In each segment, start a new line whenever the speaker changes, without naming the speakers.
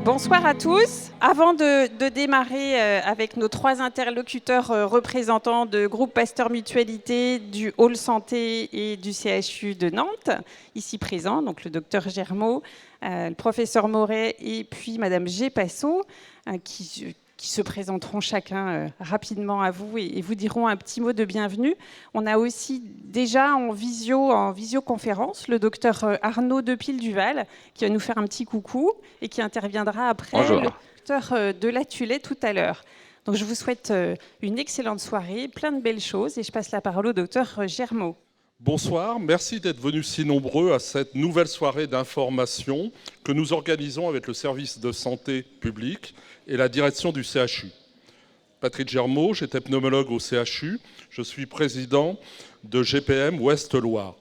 Bonsoir à tous. Avant de démarrer avec nos trois interlocuteurs représentants de groupe Pasteur Mutualité, du Hall Santé et du CHU de Nantes, ici présents, donc le docteur Germaud, le professeur Moret et puis Madame Gépasso, qui se présenteront chacun rapidement à vous et vous diront un petit mot de bienvenue. On a aussi déjà en visioconférence le docteur Arnaud Depille-Duval qui va nous faire un petit coucou et qui interviendra après
Bonjour.
le docteur de la Tullet tout à l'heure. Donc je vous souhaite une excellente soirée, plein de belles choses et je passe la parole au docteur Germaud.
Bonsoir, merci d'être venus si nombreux à cette nouvelle soirée d'information que nous organisons avec le service de santé publique et la direction du CHU. Patrick Germaud, j'étais pneumologue au CHU, je suis président de GPM Ouest-Loire.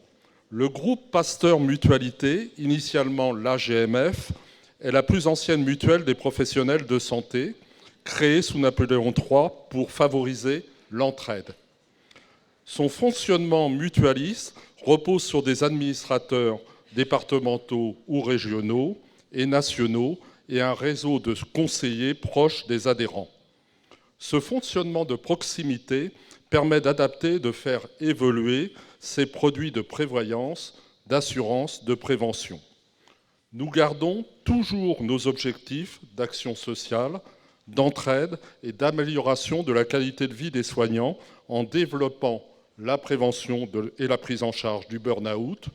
Le groupe Pasteur Mutualité, initialement l'AGMF, est la plus ancienne mutuelle des professionnels de santé, créée sous Napoléon III pour favoriser l'entraide. Son fonctionnement mutualiste repose sur des administrateurs départementaux ou régionaux et nationaux et un réseau de conseillers proches des adhérents. Ce fonctionnement de proximité permet d'adapter et de faire évoluer ces produits de prévoyance, d'assurance, de prévention. Nous gardons toujours nos objectifs d'action sociale, d'entraide et d'amélioration de la qualité de vie des soignants en développant la prévention et la prise en charge du burn-out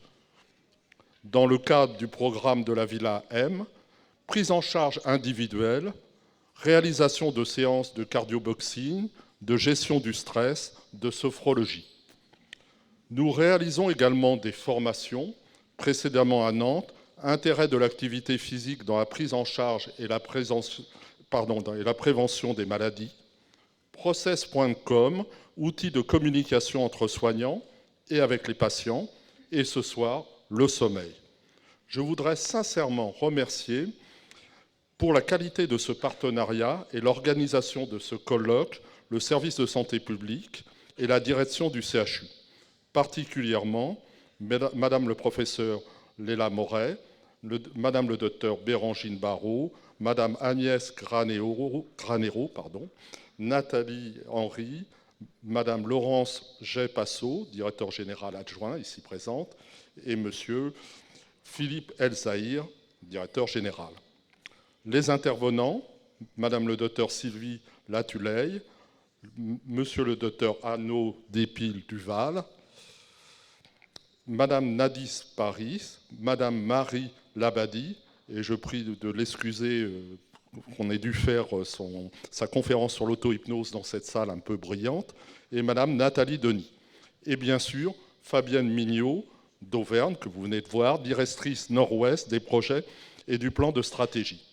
dans le cadre du programme de la Villa M, prise en charge individuelle, réalisation de séances de cardio-boxing, de gestion du stress, de sophrologie. Nous réalisons également des formations, précédemment à Nantes, intérêt de l'activité physique dans la prise en charge et la prévention des maladies, process.com, outil de communication entre soignants et avec les patients, et ce soir, le sommeil. Je voudrais sincèrement remercier pour la qualité de ce partenariat et l'organisation de ce colloque, le service de santé publique et la direction du CHU, particulièrement Madame le professeur Léla Moret, Madame le docteur Bérangine Barrault, Madame Agnès Granero, Nathalie Henry, Madame Laurence Gépasso, directeur général adjoint, ici présente, et Monsieur Philippe Elzahir, directeur général. Les intervenants, Madame le docteur Sylvie Latuleil, Monsieur le docteur Arnaud Depille-Duval, Madame Nadis Paris, Madame Marie Labadie, et je prie de l'excuser qu'on ait dû faire sa conférence sur l'auto-hypnose dans cette salle un peu brillante, et Madame Nathalie Denis. Et bien sûr, Fabienne Mignot d'Auvergne, que vous venez de voir, directrice nord-ouest des projets et du plan de stratégie.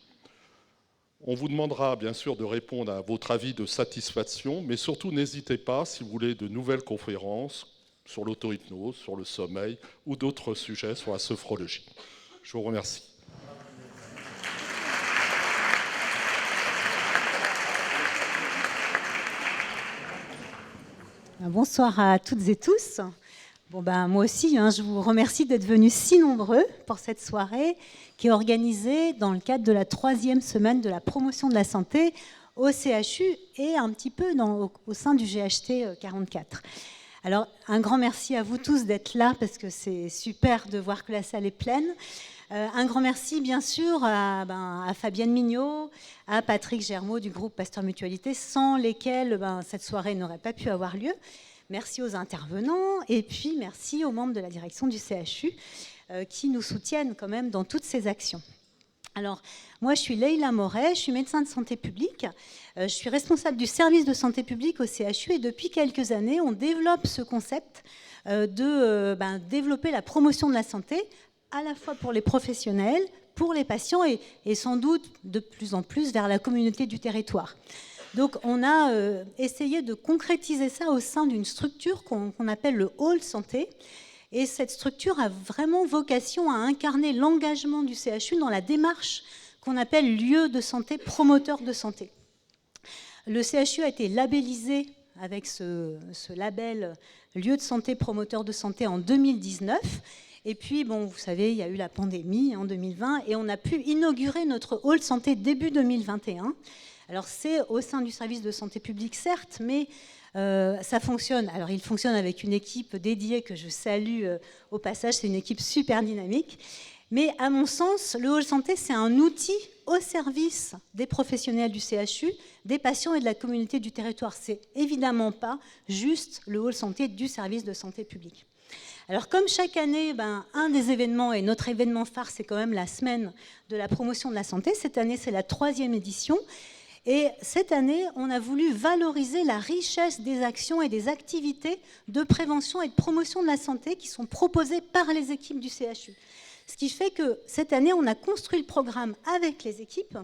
On vous demandera bien sûr de répondre à votre avis de satisfaction, mais surtout n'hésitez pas, si vous voulez de nouvelles conférences sur l'auto-hypnose, sur le sommeil ou d'autres sujets sur la sophrologie. Je vous remercie.
Bonsoir à toutes et tous. Moi aussi, je vous remercie d'être venus si nombreux pour cette soirée qui est organisée dans le cadre de la 3e semaine de la promotion de la santé au CHU et un petit peu au sein du GHT 44. Alors, un grand merci à vous tous d'être là parce que c'est super de voir que la salle est pleine. Un grand merci, bien sûr, à Fabienne Mignot, à Patrick Germaud du groupe Pasteur Mutualité, sans lesquels cette soirée n'aurait pas pu avoir lieu. Merci aux intervenants et puis merci aux membres de la direction du CHU qui nous soutiennent quand même dans toutes ces actions. Alors, moi, je suis Léla Moret, je suis médecin de santé publique. Je suis responsable du service de santé publique au CHU et depuis quelques années, on développe ce concept de développer la promotion de la santé à la fois pour les professionnels, pour les patients et sans doute de plus en plus vers la communauté du territoire. Donc on a essayé de concrétiser ça au sein d'une structure qu'on appelle le Hall Santé. Et cette structure a vraiment vocation à incarner l'engagement du CHU dans la démarche qu'on appelle lieu de santé, promoteur de santé. Le CHU a été labellisé avec ce label lieu de santé, promoteur de santé en 2019. Et puis, bon, vous savez, il y a eu la pandémie en 2020 et on a pu inaugurer notre hall santé début 2021. Alors, c'est au sein du service de santé publique, certes, mais ça fonctionne. Alors, il fonctionne avec une équipe dédiée que je salue au passage. C'est une équipe super dynamique. Mais à mon sens, le hall santé, c'est un outil au service des professionnels du CHU, des patients et de la communauté du territoire. C'est évidemment pas juste le hall santé du service de santé publique. Alors comme chaque année, un des événements, et notre événement phare, c'est quand même la semaine de la promotion de la santé. Cette année, c'est la 3e édition. Et cette année, on a voulu valoriser la richesse des actions et des activités de prévention et de promotion de la santé qui sont proposées par les équipes du CHU. Ce qui fait que cette année, on a construit le programme avec les équipes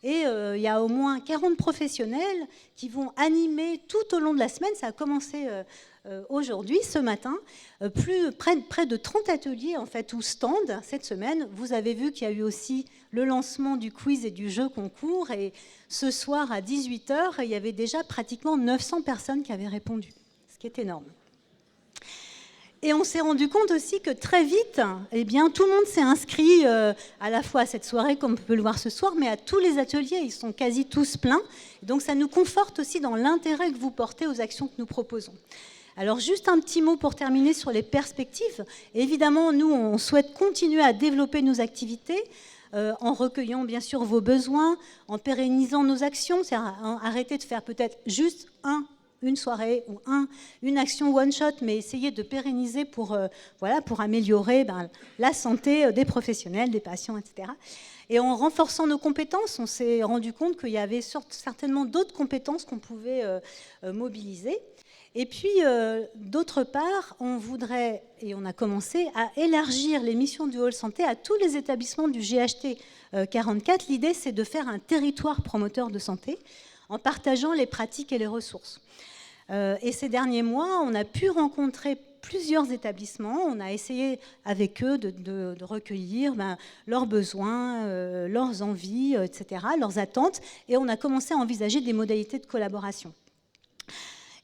et il y a au moins 40 professionnels qui vont animer tout au long de la semaine. Ça a commencé aujourd'hui, ce matin, près de 30 ateliers en fait, ou stands cette semaine. Vous avez vu qu'il y a eu aussi le lancement du quiz et du jeu concours. Et ce soir, à 18h, il y avait déjà pratiquement 900 personnes qui avaient répondu, ce qui est énorme. Et on s'est rendu compte aussi que très vite, eh bien, tout le monde s'est inscrit à la fois à cette soirée, comme on peut le voir ce soir, mais à tous les ateliers. Ils sont quasi tous pleins. Donc ça nous conforte aussi dans l'intérêt que vous portez aux actions que nous proposons. Alors juste un petit mot pour terminer sur les perspectives. Évidemment, nous, on souhaite continuer à développer nos activités en recueillant bien sûr vos besoins, en pérennisant nos actions, c'est-à-dire arrêter de faire peut-être juste une soirée ou une action one-shot, mais essayer de pérenniser pour améliorer la santé des professionnels, des patients, etc. Et en renforçant nos compétences, on s'est rendu compte qu'il y avait certainement d'autres compétences qu'on pouvait mobiliser. Et puis, d'autre part, on voudrait, et on a commencé, à élargir les missions du hall santé à tous les établissements du GHT 44. L'idée, c'est de faire un territoire promoteur de santé en partageant les pratiques et les ressources. Et ces derniers mois, on a pu rencontrer plusieurs établissements. On a essayé avec eux de recueillir leurs besoins, leurs envies, etc., leurs attentes. Et on a commencé à envisager des modalités de collaboration.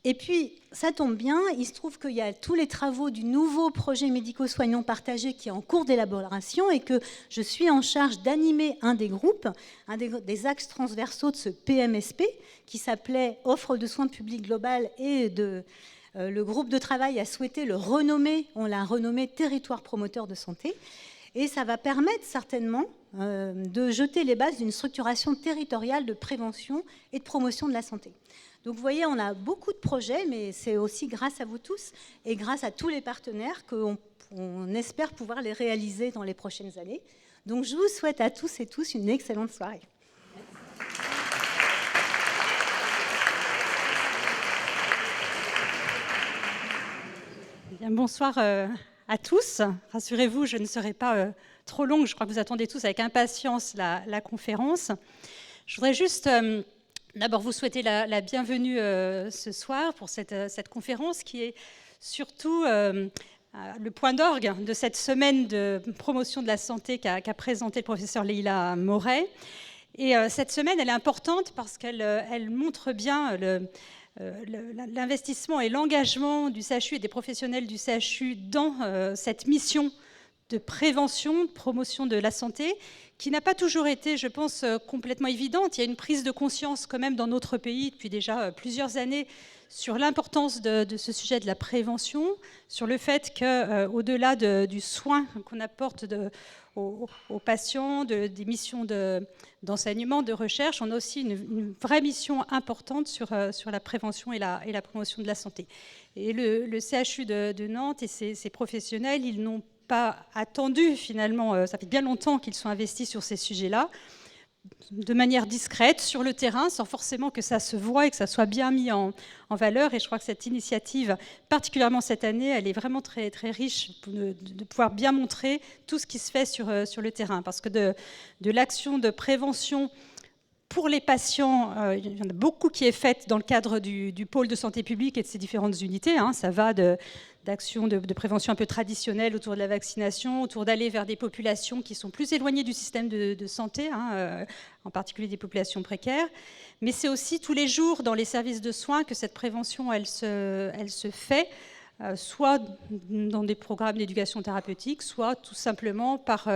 Et puis, ça tombe bien, il se trouve qu'il y a tous les travaux du nouveau projet médico-soignant partagé qui est en cours d'élaboration et que je suis en charge d'animer un des groupes, des axes transversaux de ce PMSP qui s'appelait Offre de soins publics globale et le groupe de travail a souhaité le renommer, on l'a renommé Territoire promoteur de santé. Et ça va permettre certainement de jeter les bases d'une structuration territoriale de prévention et de promotion de la santé. Donc vous voyez, on a beaucoup de projets, mais c'est aussi grâce à vous tous et grâce à tous les partenaires qu'on espère pouvoir les réaliser dans les prochaines années. Donc je vous souhaite à tous et tous une excellente soirée.
Bien, bonsoir à tous. Rassurez-vous, je ne serai pas trop longue. Je crois que vous attendez tous avec impatience la conférence. Je voudrais juste... D'abord, vous souhaiter la bienvenue ce soir pour cette conférence qui est surtout le point d'orgue de cette semaine de promotion de la santé qu'a présenté le professeur Leïla Moret. Et cette semaine, elle est importante parce qu'elle montre bien l'investissement et l'engagement du CHU et des professionnels du CHU dans cette mission de prévention, de promotion de la santé, qui n'a pas toujours été, je pense, complètement évidente. Il y a une prise de conscience quand même dans notre pays depuis déjà plusieurs années sur l'importance de ce sujet de la prévention, sur le fait qu'au-delà du soin qu'on apporte aux patients, des missions d'enseignement, de recherche, on a aussi une vraie mission importante sur la prévention et la promotion de la santé. Et le CHU de Nantes et ses professionnels, ils n'ont pas attendu finalement, ça fait bien longtemps qu'ils sont investis sur ces sujets-là, de manière discrète, sur le terrain, sans forcément que ça se voie et que ça soit bien mis en valeur. Et je crois que cette initiative, particulièrement cette année, elle est vraiment très, très riche de pouvoir bien montrer tout ce qui se fait sur le terrain. Parce que de l'action de prévention pour les patients, il y en a beaucoup qui est faite dans le cadre du pôle de santé publique et de ses différentes unités. Ça va d'actions de prévention un peu traditionnelles autour de la vaccination, autour d'aller vers des populations qui sont plus éloignées du système de santé, en particulier des populations précaires. Mais c'est aussi tous les jours dans les services de soins que cette prévention, elle se fait, soit dans des programmes d'éducation thérapeutique, soit tout simplement par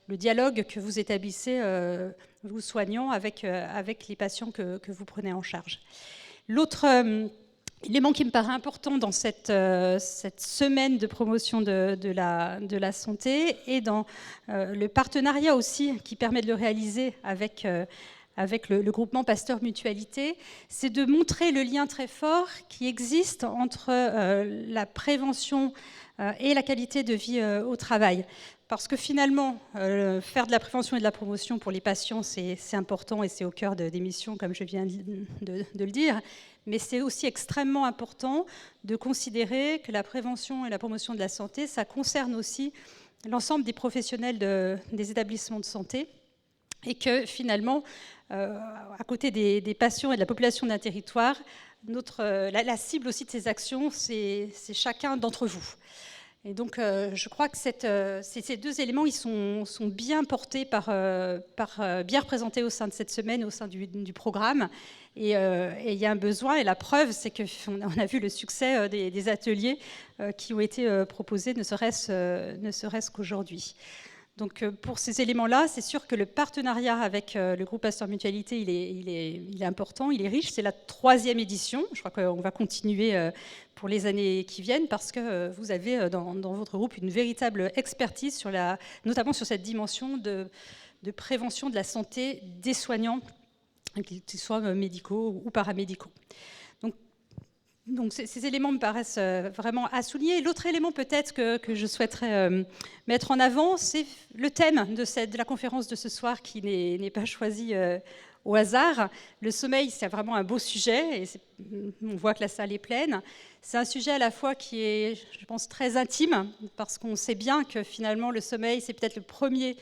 le dialogue que vous établissez, vous soignants, avec les patients que vous prenez en charge. L'autre élément qui me paraît important dans cette semaine de promotion de la santé et dans le partenariat aussi qui permet de le réaliser avec le groupement Pasteur Mutualité, c'est de montrer le lien très fort qui existe entre la prévention et la qualité de vie au travail. Parce que finalement, faire de la prévention et de la promotion pour les patients, c'est important et c'est au cœur des missions, comme je viens de le dire. Mais c'est aussi extrêmement important de considérer que la prévention et la promotion de la santé, ça concerne aussi l'ensemble des professionnels des établissements de santé. Et que finalement, à côté des patients et de la population d'un territoire, la cible aussi de ces actions, c'est chacun d'entre vous. Et donc, je crois que ces deux éléments, ils sont bien portés, bien représentés au sein de cette semaine, au sein du programme. Et il y a un besoin, et la preuve, c'est qu'on a vu le succès des ateliers qui ont été proposés, ne serait-ce qu'aujourd'hui. Donc, pour ces éléments-là, c'est sûr que le partenariat avec le groupe Pasteur Mutualité, il est important, il est riche. C'est la 3e édition. Je crois qu'on va continuer pour les années qui viennent parce que vous avez dans votre groupe une véritable expertise, notamment sur cette dimension de prévention de la santé des soignants, qu'ils soient médicaux ou paramédicaux. Donc ces éléments me paraissent vraiment à souligner. L'autre élément peut-être que je souhaiterais mettre en avant, c'est le thème de la conférence de ce soir qui n'est pas choisi au hasard. Le sommeil, c'est vraiment un beau sujet et on voit que la salle est pleine. C'est un sujet à la fois qui est, je pense, très intime parce qu'on sait bien que finalement le sommeil, c'est peut-être le premier...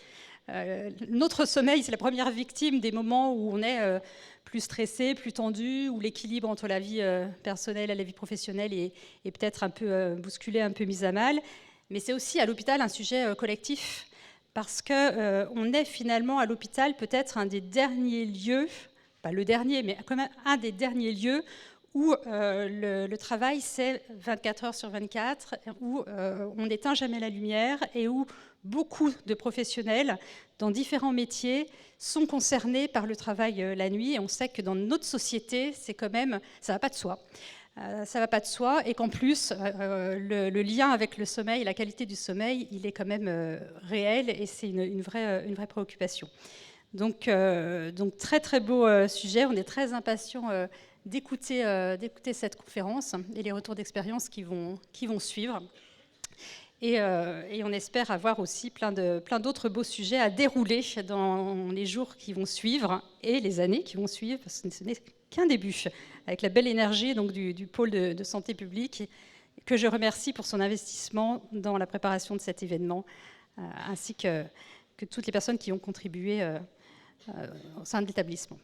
notre sommeil, c'est la première victime des moments où on est plus stressé, plus tendu, où l'équilibre entre la vie personnelle et la vie professionnelle est peut-être un peu bousculé, un peu mis à mal. Mais c'est aussi à l'hôpital un sujet collectif, parce qu'on est finalement à l'hôpital peut-être un des derniers lieux, pas le dernier, mais quand même un des derniers lieux où le travail, c'est 24 heures sur 24, où on n'éteint jamais la lumière et où beaucoup de professionnels dans différents métiers sont concernés par le travail la nuit. Et on sait que dans notre société, c'est quand même, ça ne va pas de soi. Ça ne va pas de soi et qu'en plus, le lien avec le sommeil, la qualité du sommeil, il est quand même réel et c'est une vraie préoccupation. Donc très très beau sujet, on est très impatients d'écouter cette conférence et les retours d'expérience qui vont suivre. Et on espère avoir aussi plein d'autres beaux sujets à dérouler dans les jours qui vont suivre et les années qui vont suivre, parce que ce n'est qu'un début, avec la belle énergie donc, du pôle de santé publique, que je remercie pour son investissement dans la préparation de cet événement, ainsi que toutes les personnes qui ont contribué au sein de l'établissement.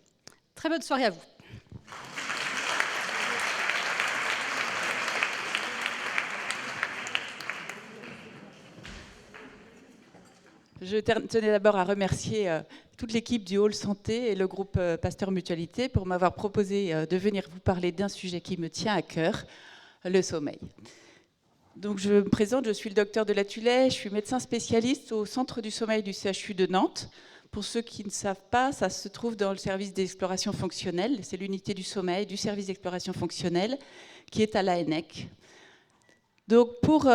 Très bonne soirée à vous.
Je tenais d'abord à remercier toute l'équipe du Hall Santé et le groupe Pasteur Mutualité pour m'avoir proposé de venir vous parler d'un sujet qui me tient à cœur, le sommeil. Donc je me présente, je suis le docteur de Latulay, je suis médecin spécialiste au Centre du sommeil du CHU de Nantes. Pour ceux qui ne savent pas, ça se trouve dans le service d'exploration fonctionnelle, c'est l'unité du sommeil du service d'exploration fonctionnelle qui est à l'ANEC. Donc pour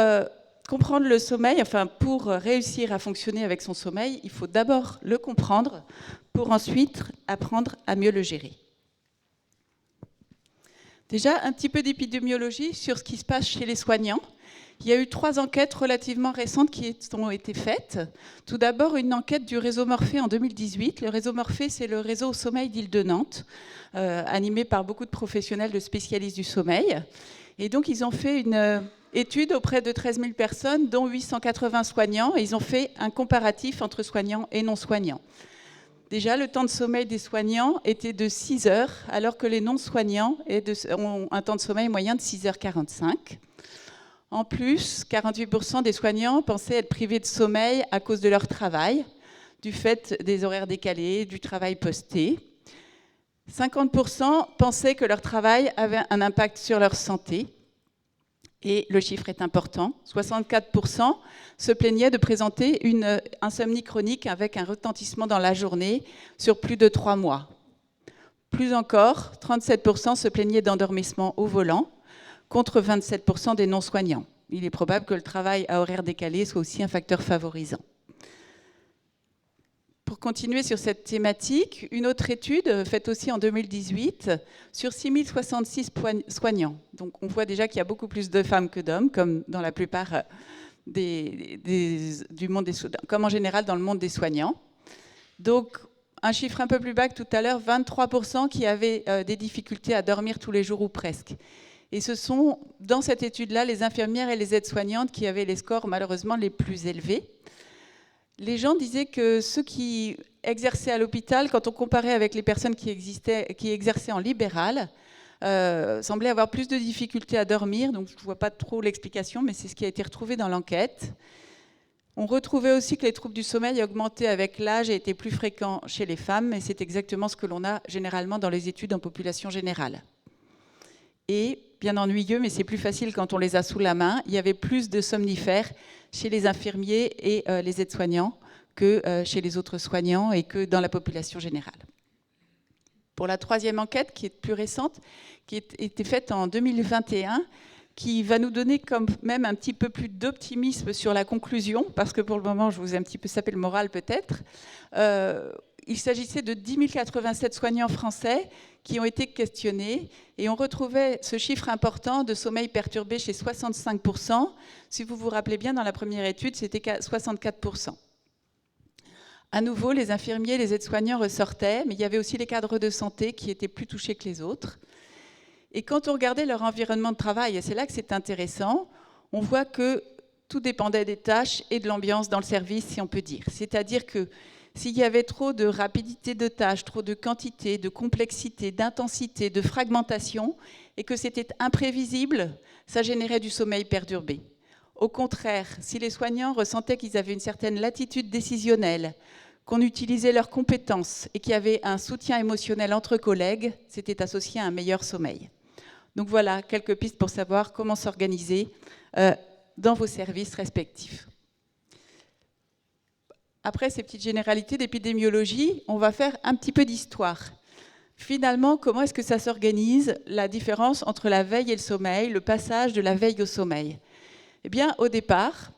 comprendre le sommeil, enfin pour réussir à fonctionner avec son sommeil, il faut d'abord le comprendre pour ensuite apprendre à mieux le gérer. Déjà, un petit peu d'épidémiologie sur ce qui se passe chez les soignants. Il y a eu 3 enquêtes relativement récentes qui ont été faites. Tout d'abord, une enquête du réseau Morphée en 2018. Le réseau Morphée, c'est le réseau au sommeil d'Île-de-Nantes, animé par beaucoup de professionnels, de spécialistes du sommeil. Et donc, ils ont fait une étude auprès de 13 000 personnes, dont 880 soignants, et ils ont fait un comparatif entre soignants et non-soignants. Déjà, le temps de sommeil des soignants était de 6 heures, alors que les non-soignants ont un temps de sommeil moyen de 6h45. En plus, 48% des soignants pensaient être privés de sommeil à cause de leur travail, du fait des horaires décalés, du travail posté. 50% pensaient que leur travail avait un impact sur leur santé. Et le chiffre est important, 64% se plaignaient de présenter une insomnie chronique avec un retentissement dans la journée sur plus de 3 mois. Plus encore, 37% se plaignaient d'endormissement au volant, contre 27% des non-soignants. Il est probable que le travail à horaire décalé soit aussi un facteur favorisant. Pour continuer sur cette thématique, une autre étude faite aussi en 2018 sur 6066 soignants. Donc on voit déjà qu'il y a beaucoup plus de femmes que d'hommes, comme dans la plupart du monde comme en général dans le monde des soignants. Donc un chiffre un peu plus bas que tout à l'heure, 23% qui avaient des difficultés à dormir tous les jours ou presque. Et ce sont, dans cette étude-là, les infirmières et les aides-soignantes qui avaient les scores malheureusement les plus élevés. Les gens disaient que ceux qui exerçaient à l'hôpital, quand on comparait avec les personnes qui exerçaient en libéral, semblaient avoir plus de difficultés à dormir. Donc je ne vois pas trop l'explication, mais c'est ce qui a été retrouvé dans l'enquête. On retrouvait aussi que les troubles du sommeil augmentaient avec l'âge et étaient plus fréquents chez les femmes, et c'est exactement ce que l'on a généralement dans les études en population générale. Et, bien ennuyeux, mais c'est plus facile quand on les a sous la main, il y avait plus de somnifères chez les infirmiers et les aides-soignants que chez les autres soignants et que dans la population générale. Pour la troisième enquête, qui est plus récente, qui a été faite en 2021, qui va nous donner quand même un petit peu plus d'optimisme sur la conclusion, parce que pour le moment, je vous ai un petit peu sapé le moral peut-être. Il s'agissait de 10 087 soignants français qui ont été questionnés et on retrouvait ce chiffre important de sommeil perturbé chez 65%. Si vous vous rappelez bien, dans la première étude, c'était 64%. À nouveau, les infirmiers et les aides-soignants ressortaient, mais il y avait aussi les cadres de santé qui étaient plus touchés que les autres. Et quand on regardait leur environnement de travail, et c'est là que c'est intéressant, on voit que tout dépendait des tâches et de l'ambiance dans le service, si on peut dire. C'est-à-dire que s'il y avait trop de rapidité de tâches, trop de quantité, de complexité, d'intensité, de fragmentation, et que c'était imprévisible, ça générait du sommeil perturbé. Au contraire, si les soignants ressentaient qu'ils avaient une certaine latitude décisionnelle, qu'on utilisait leurs compétences et qu'il y avait un soutien émotionnel entre collègues, c'était associé à un meilleur sommeil. Donc voilà, quelques pistes pour savoir comment s'organiser dans vos services respectifs. Après ces petites généralités d'épidémiologie, on va faire un petit peu d'histoire. Finalement, comment est-ce que ça s'organise, la différence entre la veille et le sommeil, le passage de la veille au sommeil? Eh bien, au départ,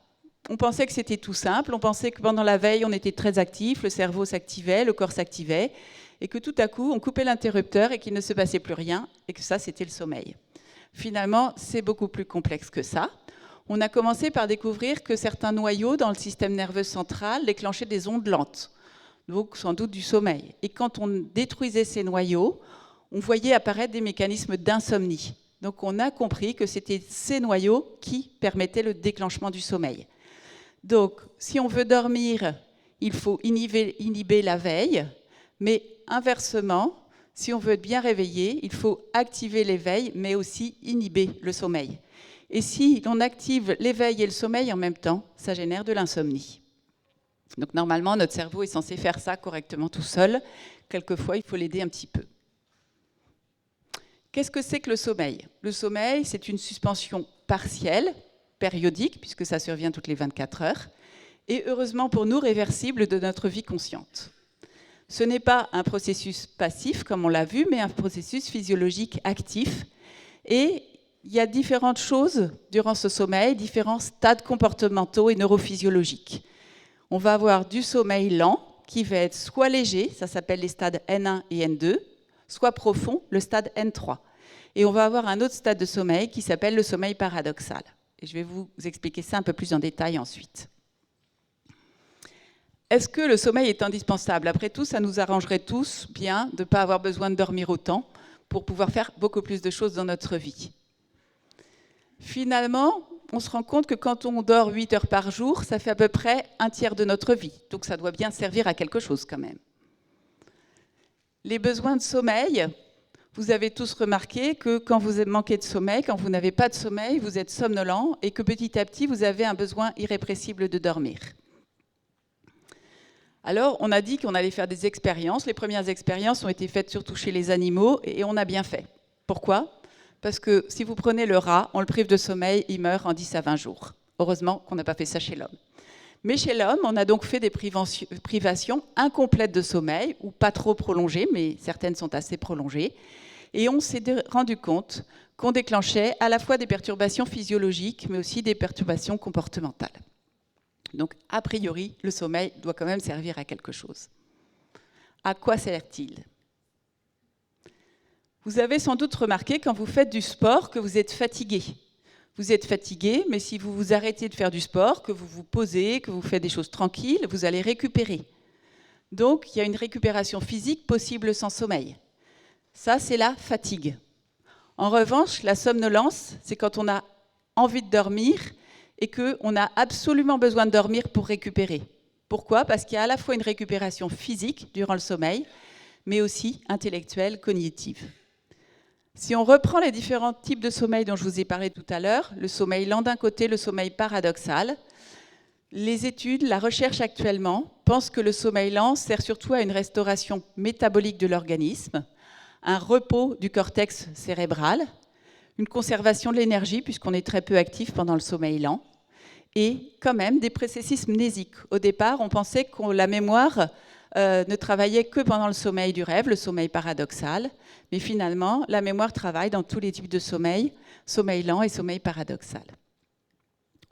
on pensait que c'était tout simple. On pensait que pendant la veille, on était très actif, le cerveau s'activait, le corps s'activait, et que tout à coup, on coupait l'interrupteur et qu'il ne se passait plus rien, et que ça, c'était le sommeil. Finalement, c'est beaucoup plus complexe que ça. On a commencé par découvrir que certains noyaux dans le système nerveux central déclenchaient des ondes lentes, donc sans doute du sommeil. Et quand on détruisait ces noyaux, on voyait apparaître des mécanismes d'insomnie. Donc on a compris que c'était ces noyaux qui permettaient le déclenchement du sommeil. Donc si on veut dormir, il faut inhiber la veille, mais inversement, si on veut être bien réveillé, il faut activer l'éveil, mais aussi inhiber le sommeil. Et si l'on active l'éveil et le sommeil en même temps, ça génère de l'insomnie. Donc normalement, notre cerveau est censé faire ça correctement tout seul. Quelquefois, il faut l'aider un petit peu. Qu'est-ce que c'est que le sommeil? Le sommeil, c'est une suspension partielle, périodique, puisque ça survient toutes les 24 heures, et heureusement pour nous, réversible de notre vie consciente. Ce n'est pas un processus passif, comme on l'a vu, mais un processus physiologique actif. Et il y a différentes choses durant ce sommeil, différents stades comportementaux et neurophysiologiques. On va avoir du sommeil lent, qui va être soit léger, ça s'appelle les stades N1 et N2, soit profond, le stade N3. Et on va avoir un autre stade de sommeil qui s'appelle le sommeil paradoxal. Et je vais vous expliquer ça un peu plus en détail ensuite. Est-ce que le sommeil est indispensable? Après tout, ça nous arrangerait tous bien de ne pas avoir besoin de dormir autant pour pouvoir faire beaucoup plus de choses dans notre vie. Finalement, on se rend compte que quand on dort 8 heures par jour, ça fait à peu près un tiers de notre vie. Donc ça doit bien servir à quelque chose quand même. Les besoins de sommeil, vous avez tous remarqué que quand vous manquez de sommeil, quand vous n'avez pas de sommeil, vous êtes somnolent et que petit à petit, vous avez un besoin irrépressible de dormir. Alors, on a dit qu'on allait faire des expériences. Les premières expériences ont été faites surtout chez les animaux et on a bien fait. Pourquoi ? parce que si vous prenez le rat, on le prive de sommeil, il meurt en 10 à 20 jours. Heureusement qu'on n'a pas fait ça chez l'homme. Mais chez l'homme, on a donc fait des privations incomplètes de sommeil, ou pas trop prolongées, mais certaines sont assez prolongées. Et on s'est rendu compte qu'on déclenchait à la fois des perturbations physiologiques, mais aussi des perturbations comportementales. Donc, a priori, le sommeil doit quand même servir à quelque chose. À quoi sert-il ? Vous avez sans doute remarqué quand vous faites du sport que vous êtes fatigué. Vous êtes fatigué, mais si vous vous arrêtez de faire du sport, que vous vous posez, que vous faites des choses tranquilles, vous allez récupérer. Donc, il y a une récupération physique possible sans sommeil. Ça, c'est la fatigue. En revanche, la somnolence, c'est quand on a envie de dormir et qu'on a absolument besoin de dormir pour récupérer. Pourquoi ? Parce qu'il y a à la fois une récupération physique durant le sommeil, mais aussi intellectuelle, cognitive. Si on reprend les différents types de sommeil dont je vous ai parlé tout à l'heure, le sommeil lent d'un côté, le sommeil paradoxal, les études, la recherche actuellement, pensent que le sommeil lent sert surtout à une restauration métabolique de l'organisme, un repos du cortex cérébral, une conservation de l'énergie puisqu'on est très peu actif pendant le sommeil lent, et quand même des processus mnésiques. Au départ, on pensait que la mémoire ne travaillait que pendant le sommeil du rêve, le sommeil paradoxal, mais finalement, la mémoire travaille dans tous les types de sommeil, sommeil lent et sommeil paradoxal.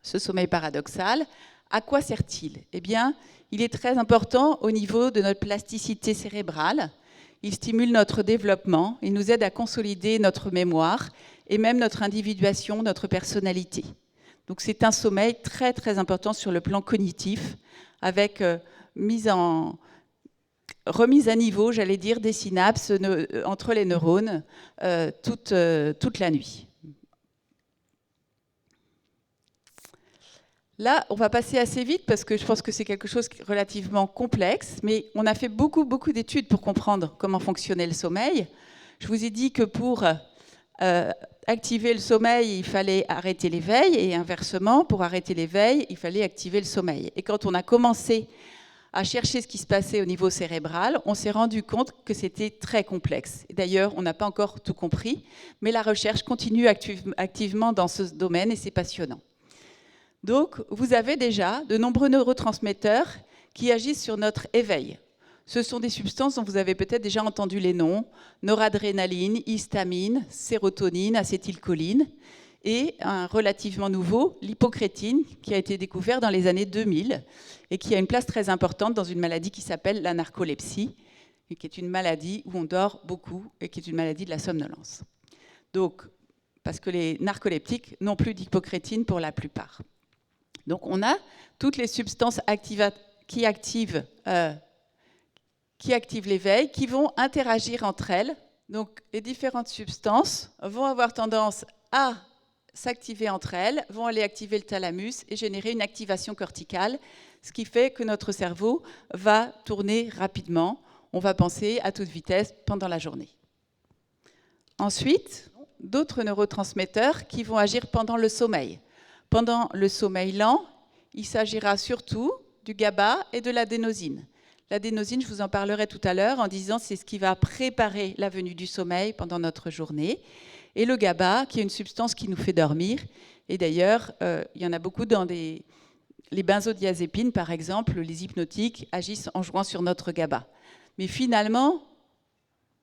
Ce sommeil paradoxal, à quoi sert-il ? Eh bien, il est très important au niveau de notre plasticité cérébrale. Il stimule notre développement, il nous aide à consolider notre mémoire et même notre individuation, notre personnalité. Donc c'est un sommeil très très important sur le plan cognitif, avec remise à niveau, j'allais dire, des synapses entre les neurones toute la nuit. Là, on va passer assez vite parce que je pense que c'est quelque chose de relativement complexe, mais on a fait beaucoup d'études pour comprendre comment fonctionnait le sommeil. Je vous ai dit que pour activer le sommeil, il fallait arrêter l'éveil, et inversement, pour arrêter l'éveil, il fallait activer le sommeil. Et quand on a commencé à chercher ce qui se passait au niveau cérébral, on s'est rendu compte que c'était très complexe. D'ailleurs, on n'a pas encore tout compris, mais la recherche continue activement dans ce domaine et c'est passionnant. Donc, vous avez déjà de nombreux neurotransmetteurs qui agissent sur notre éveil. Ce sont des substances dont vous avez peut-être déjà entendu les noms, noradrénaline, histamine, sérotonine, acétylcholine, et un relativement nouveau, l'hypocrétine, qui a été découvert dans les années 2000 et qui a une place très importante dans une maladie qui s'appelle la narcolepsie, et qui est une maladie où on dort beaucoup et qui est une maladie de la somnolence. Donc, parce que les narcoleptiques n'ont plus d'hypocrétine pour la plupart. Donc, on a toutes les substances qui activent l'éveil, qui vont interagir entre elles. Donc, les différentes substances vont avoir tendance à s'activer entre elles, vont aller activer le thalamus et générer une activation corticale, ce qui fait que notre cerveau va tourner rapidement. On va penser à toute vitesse pendant la journée. Ensuite, d'autres neurotransmetteurs qui vont agir pendant le sommeil. Pendant le sommeil lent, il s'agira surtout du GABA et de l'adénosine. L'adénosine, je vous en parlerai tout à l'heure en disant c'est ce qui va préparer la venue du sommeil pendant notre journée. Et le GABA, qui est une substance qui nous fait dormir. Et d'ailleurs, il y en a beaucoup dans les benzodiazépines, par exemple, les hypnotiques agissent en jouant sur notre GABA. Mais finalement,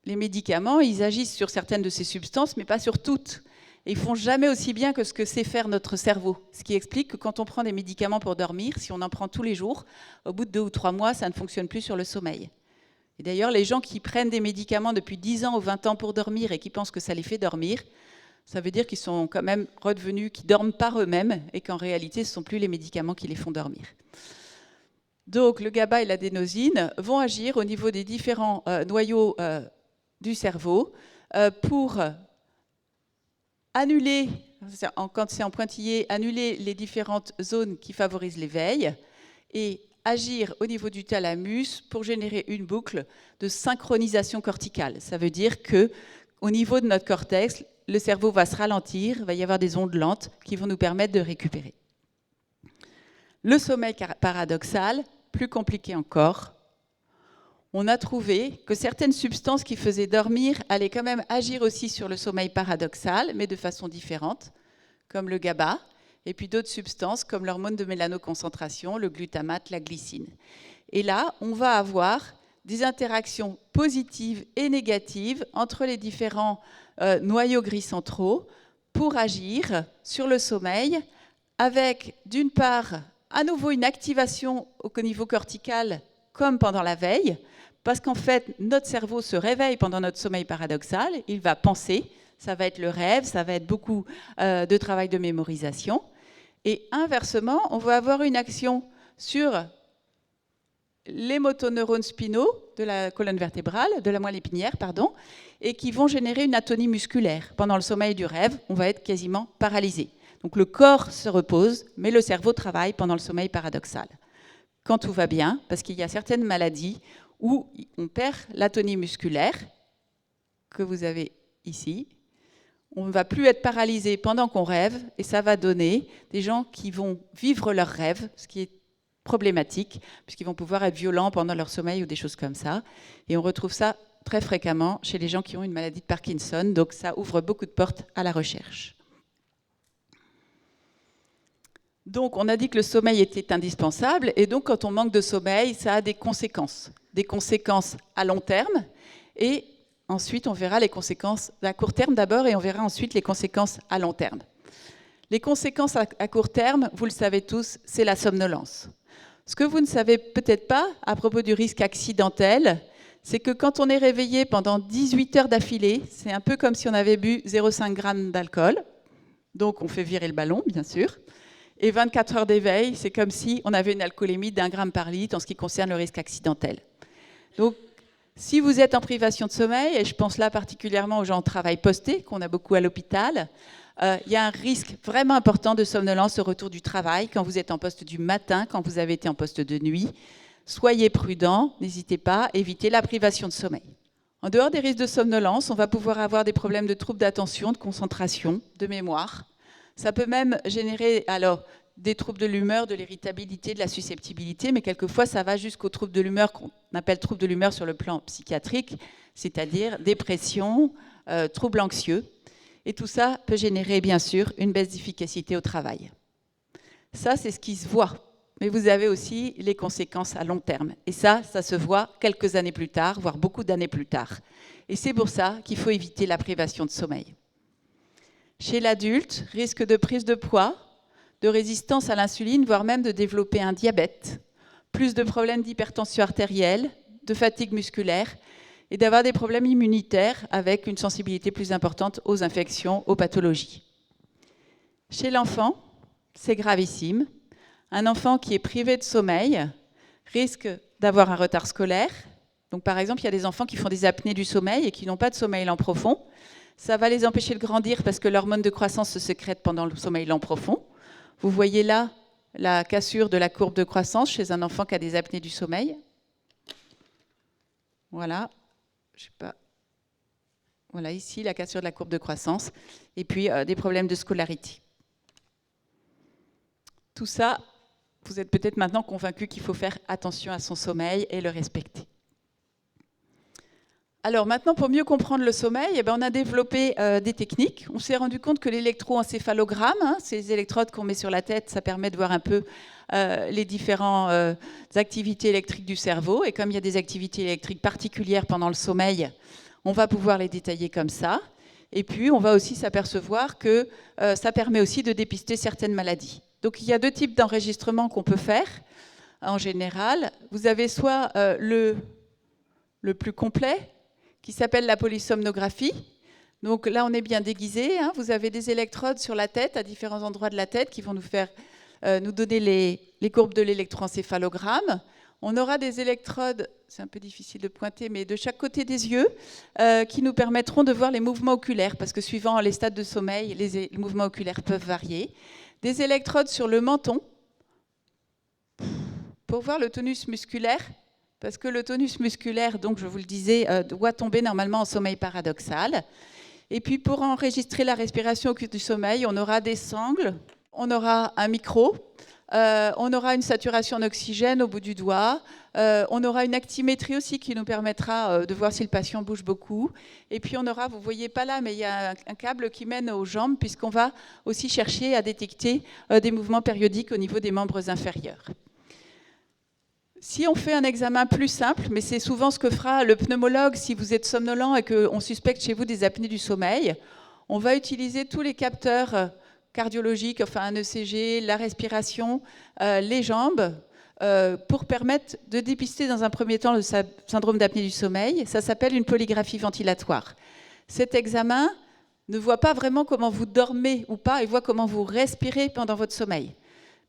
les médicaments, ils agissent sur certaines de ces substances, mais pas sur toutes. Et ils ne font jamais aussi bien que ce que sait faire notre cerveau. Ce qui explique que quand on prend des médicaments pour dormir, si on en prend tous les jours, au bout de 2 ou 3 mois, ça ne fonctionne plus sur le sommeil. Et d'ailleurs, les gens qui prennent des médicaments depuis 10 ans ou 20 ans pour dormir et qui pensent que ça les fait dormir, ça veut dire qu'ils sont quand même redevenus, qu'ils dorment par eux-mêmes et qu'en réalité, ce ne sont plus les médicaments qui les font dormir. Donc, le GABA et l'adénosine vont agir au niveau des différents noyaux du cerveau pour annuler, quand c'est en pointillé, annuler les différentes zones qui favorisent l'éveil et agir au niveau du thalamus pour générer une boucle de synchronisation corticale. Ça veut dire qu'au niveau de notre cortex, le cerveau va se ralentir, il va y avoir des ondes lentes qui vont nous permettre de récupérer. Le sommeil paradoxal, plus compliqué encore. on a trouvé que certaines substances qui faisaient dormir allaient quand même agir aussi sur le sommeil paradoxal, mais de façon différente, comme le GABA, et puis d'autres substances comme l'hormone de mélanoconcentration, le glutamate, la glycine. Et là, on va avoir des interactions positives et négatives entre les différents noyaux gris centraux pour agir sur le sommeil avec, d'une part, à nouveau une activation au niveau cortical comme pendant la veille, parce qu'en fait, notre cerveau se réveille pendant notre sommeil paradoxal, il va penser, ça va être le rêve, ça va être beaucoup de travail de mémorisation. Et inversement, on va avoir une action sur les motoneurones spinaux de la colonne vertébrale, de la moelle épinière, pardon, et qui vont générer une atonie musculaire. Pendant le sommeil du rêve, on va être quasiment paralysé. Donc le corps se repose, mais le cerveau travaille pendant le sommeil paradoxal. Quand tout va bien, parce qu'il y a certaines maladies où on perd l'atonie musculaire, que vous avez ici, on ne va plus être paralysé pendant qu'on rêve, et ça va donner des gens qui vont vivre leurs rêves, ce qui est problématique, puisqu'ils vont pouvoir être violents pendant leur sommeil ou des choses comme ça. Et on retrouve ça très fréquemment chez les gens qui ont une maladie de Parkinson, donc ça ouvre beaucoup de portes à la recherche. Donc on a dit que le sommeil était indispensable, et donc quand on manque de sommeil, ça a des conséquences à long terme, et ensuite on verra les conséquences à court terme d'abord, et on verra ensuite les conséquences à long terme. Les conséquences à court terme, vous le savez tous, c'est la somnolence. Ce que vous ne savez peut-être pas à propos du risque accidentel, c'est que quand on est réveillé pendant 18 heures d'affilée, c'est un peu comme si on avait bu 0,5 g d'alcool, donc on fait virer le ballon, bien sûr, et 24 heures d'éveil, c'est comme si on avait une alcoolémie d'1 gramme par litre en ce qui concerne le risque accidentel. Donc, si vous êtes en privation de sommeil, et je pense là particulièrement aux gens en travail posté, qu'on a beaucoup à l'hôpital, il y a un risque vraiment important de somnolence au retour du travail, quand vous êtes en poste du matin, quand vous avez été en poste de nuit. Soyez prudents, n'hésitez pas, évitez la privation de sommeil. En dehors des risques de somnolence, on va pouvoir avoir des problèmes de troubles d'attention, de concentration, de mémoire. Ça peut même générer alors des troubles de l'humeur, de l'irritabilité, de la susceptibilité, mais quelquefois ça va jusqu'aux troubles de l'humeur qu'on appelle troubles de l'humeur sur le plan psychiatrique, c'est-à-dire dépression, troubles anxieux. Et tout ça peut générer bien sûr une baisse d'efficacité au travail. Ça, c'est ce qui se voit. Mais vous avez aussi les conséquences à long terme. Et ça se voit quelques années plus tard, voire beaucoup d'années plus tard. Et c'est pour ça qu'il faut éviter la privation de sommeil. Chez l'adulte, risque de prise de poids, de résistance à l'insuline, voire même de développer un diabète, plus de problèmes d'hypertension artérielle, de fatigue musculaire, et d'avoir des problèmes immunitaires avec une sensibilité plus importante aux infections, aux pathologies. Chez l'enfant, c'est gravissime. Un enfant qui est privé de sommeil risque d'avoir un retard scolaire. Donc, par exemple, il y a des enfants qui font des apnées du sommeil et qui n'ont pas de sommeil lent profond. Ça va les empêcher de grandir parce que l'hormone de croissance se sécrète pendant le sommeil lent profond. Vous voyez là la cassure de la courbe de croissance chez un enfant qui a des apnées du sommeil. Voilà. Je sais pas. Voilà, ici, la cassure de la courbe de croissance. Et puis, des problèmes de scolarité. Tout ça, vous êtes peut-être maintenant convaincus qu'il faut faire attention à son sommeil et le respecter. Alors maintenant, pour mieux comprendre le sommeil, on a développé des techniques. On s'est rendu compte que l'électroencéphalogramme, ces électrodes qu'on met sur la tête, ça permet de voir un peu les différentes activités électriques du cerveau. Et comme il y a des activités électriques particulières pendant le sommeil, on va pouvoir les détailler comme ça. Et puis, on va aussi s'apercevoir que ça permet aussi de dépister certaines maladies. Donc, il y a deux types d'enregistrements qu'on peut faire. En général, vous avez soit le plus complet, qui s'appelle la polysomnographie. Donc là, on est bien déguisé. Vous avez des électrodes sur la tête, à différents endroits de la tête, qui vont nous donner les courbes de l'électroencéphalogramme. On aura des électrodes, c'est un peu difficile de pointer, mais de chaque côté des yeux, qui nous permettront de voir les mouvements oculaires, parce que suivant les stades de sommeil, les mouvements oculaires peuvent varier. Des électrodes sur le menton, pour voir le tonus musculaire, parce que le tonus musculaire, donc je vous le disais, doit tomber normalement en sommeil paradoxal. Et puis pour enregistrer la respiration au cours du sommeil, on aura des sangles, on aura un micro On aura une saturation en oxygène au bout du doigt. On aura une actimétrie aussi qui nous permettra de voir si le patient bouge beaucoup. Et puis on aura, vous ne voyez pas là, mais il y a un câble qui mène aux jambes puisqu'on va aussi chercher à détecter des mouvements périodiques au niveau des membres inférieurs. Si on fait un examen plus simple, mais c'est souvent ce que fera le pneumologue si vous êtes somnolent et qu'on suspecte chez vous des apnées du sommeil, on va utiliser tous les capteurs cardiologiques, enfin un ECG, la respiration, les jambes, pour permettre de dépister dans un premier temps le syndrome d'apnée du sommeil. Ça s'appelle une polygraphie ventilatoire. Cet examen ne voit pas vraiment comment vous dormez ou pas, il voit comment vous respirez pendant votre sommeil.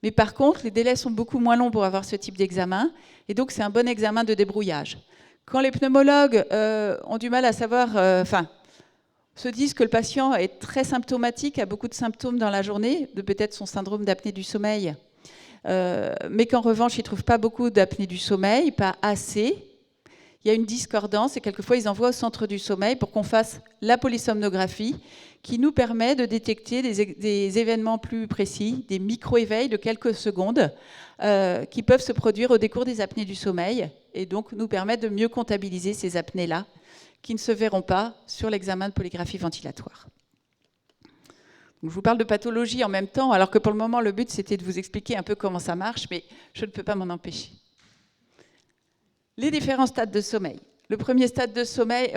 Mais par contre, les délais sont beaucoup moins longs pour avoir ce type d'examen, et donc c'est un bon examen de débrouillage. Quand les pneumologues ont du mal à savoir, se disent que le patient est très symptomatique, a beaucoup de symptômes dans la journée, de peut-être son syndrome d'apnée du sommeil, mais qu'en revanche, ils ne trouvent pas beaucoup d'apnée du sommeil, pas assez. Il y a une discordance et quelquefois, ils envoient au centre du sommeil pour qu'on fasse la polysomnographie qui nous permet de détecter des événements plus précis, des micro-éveils de quelques secondes qui peuvent se produire au décours des apnées du sommeil et donc nous permettre de mieux comptabiliser ces apnées-là qui ne se verront pas sur l'examen de polygraphie ventilatoire. Donc, je vous parle de pathologie en même temps, alors que pour le moment, le but, c'était de vous expliquer un peu comment ça marche, mais je ne peux pas m'en empêcher. Les différents stades de sommeil. Le premier stade de sommeil,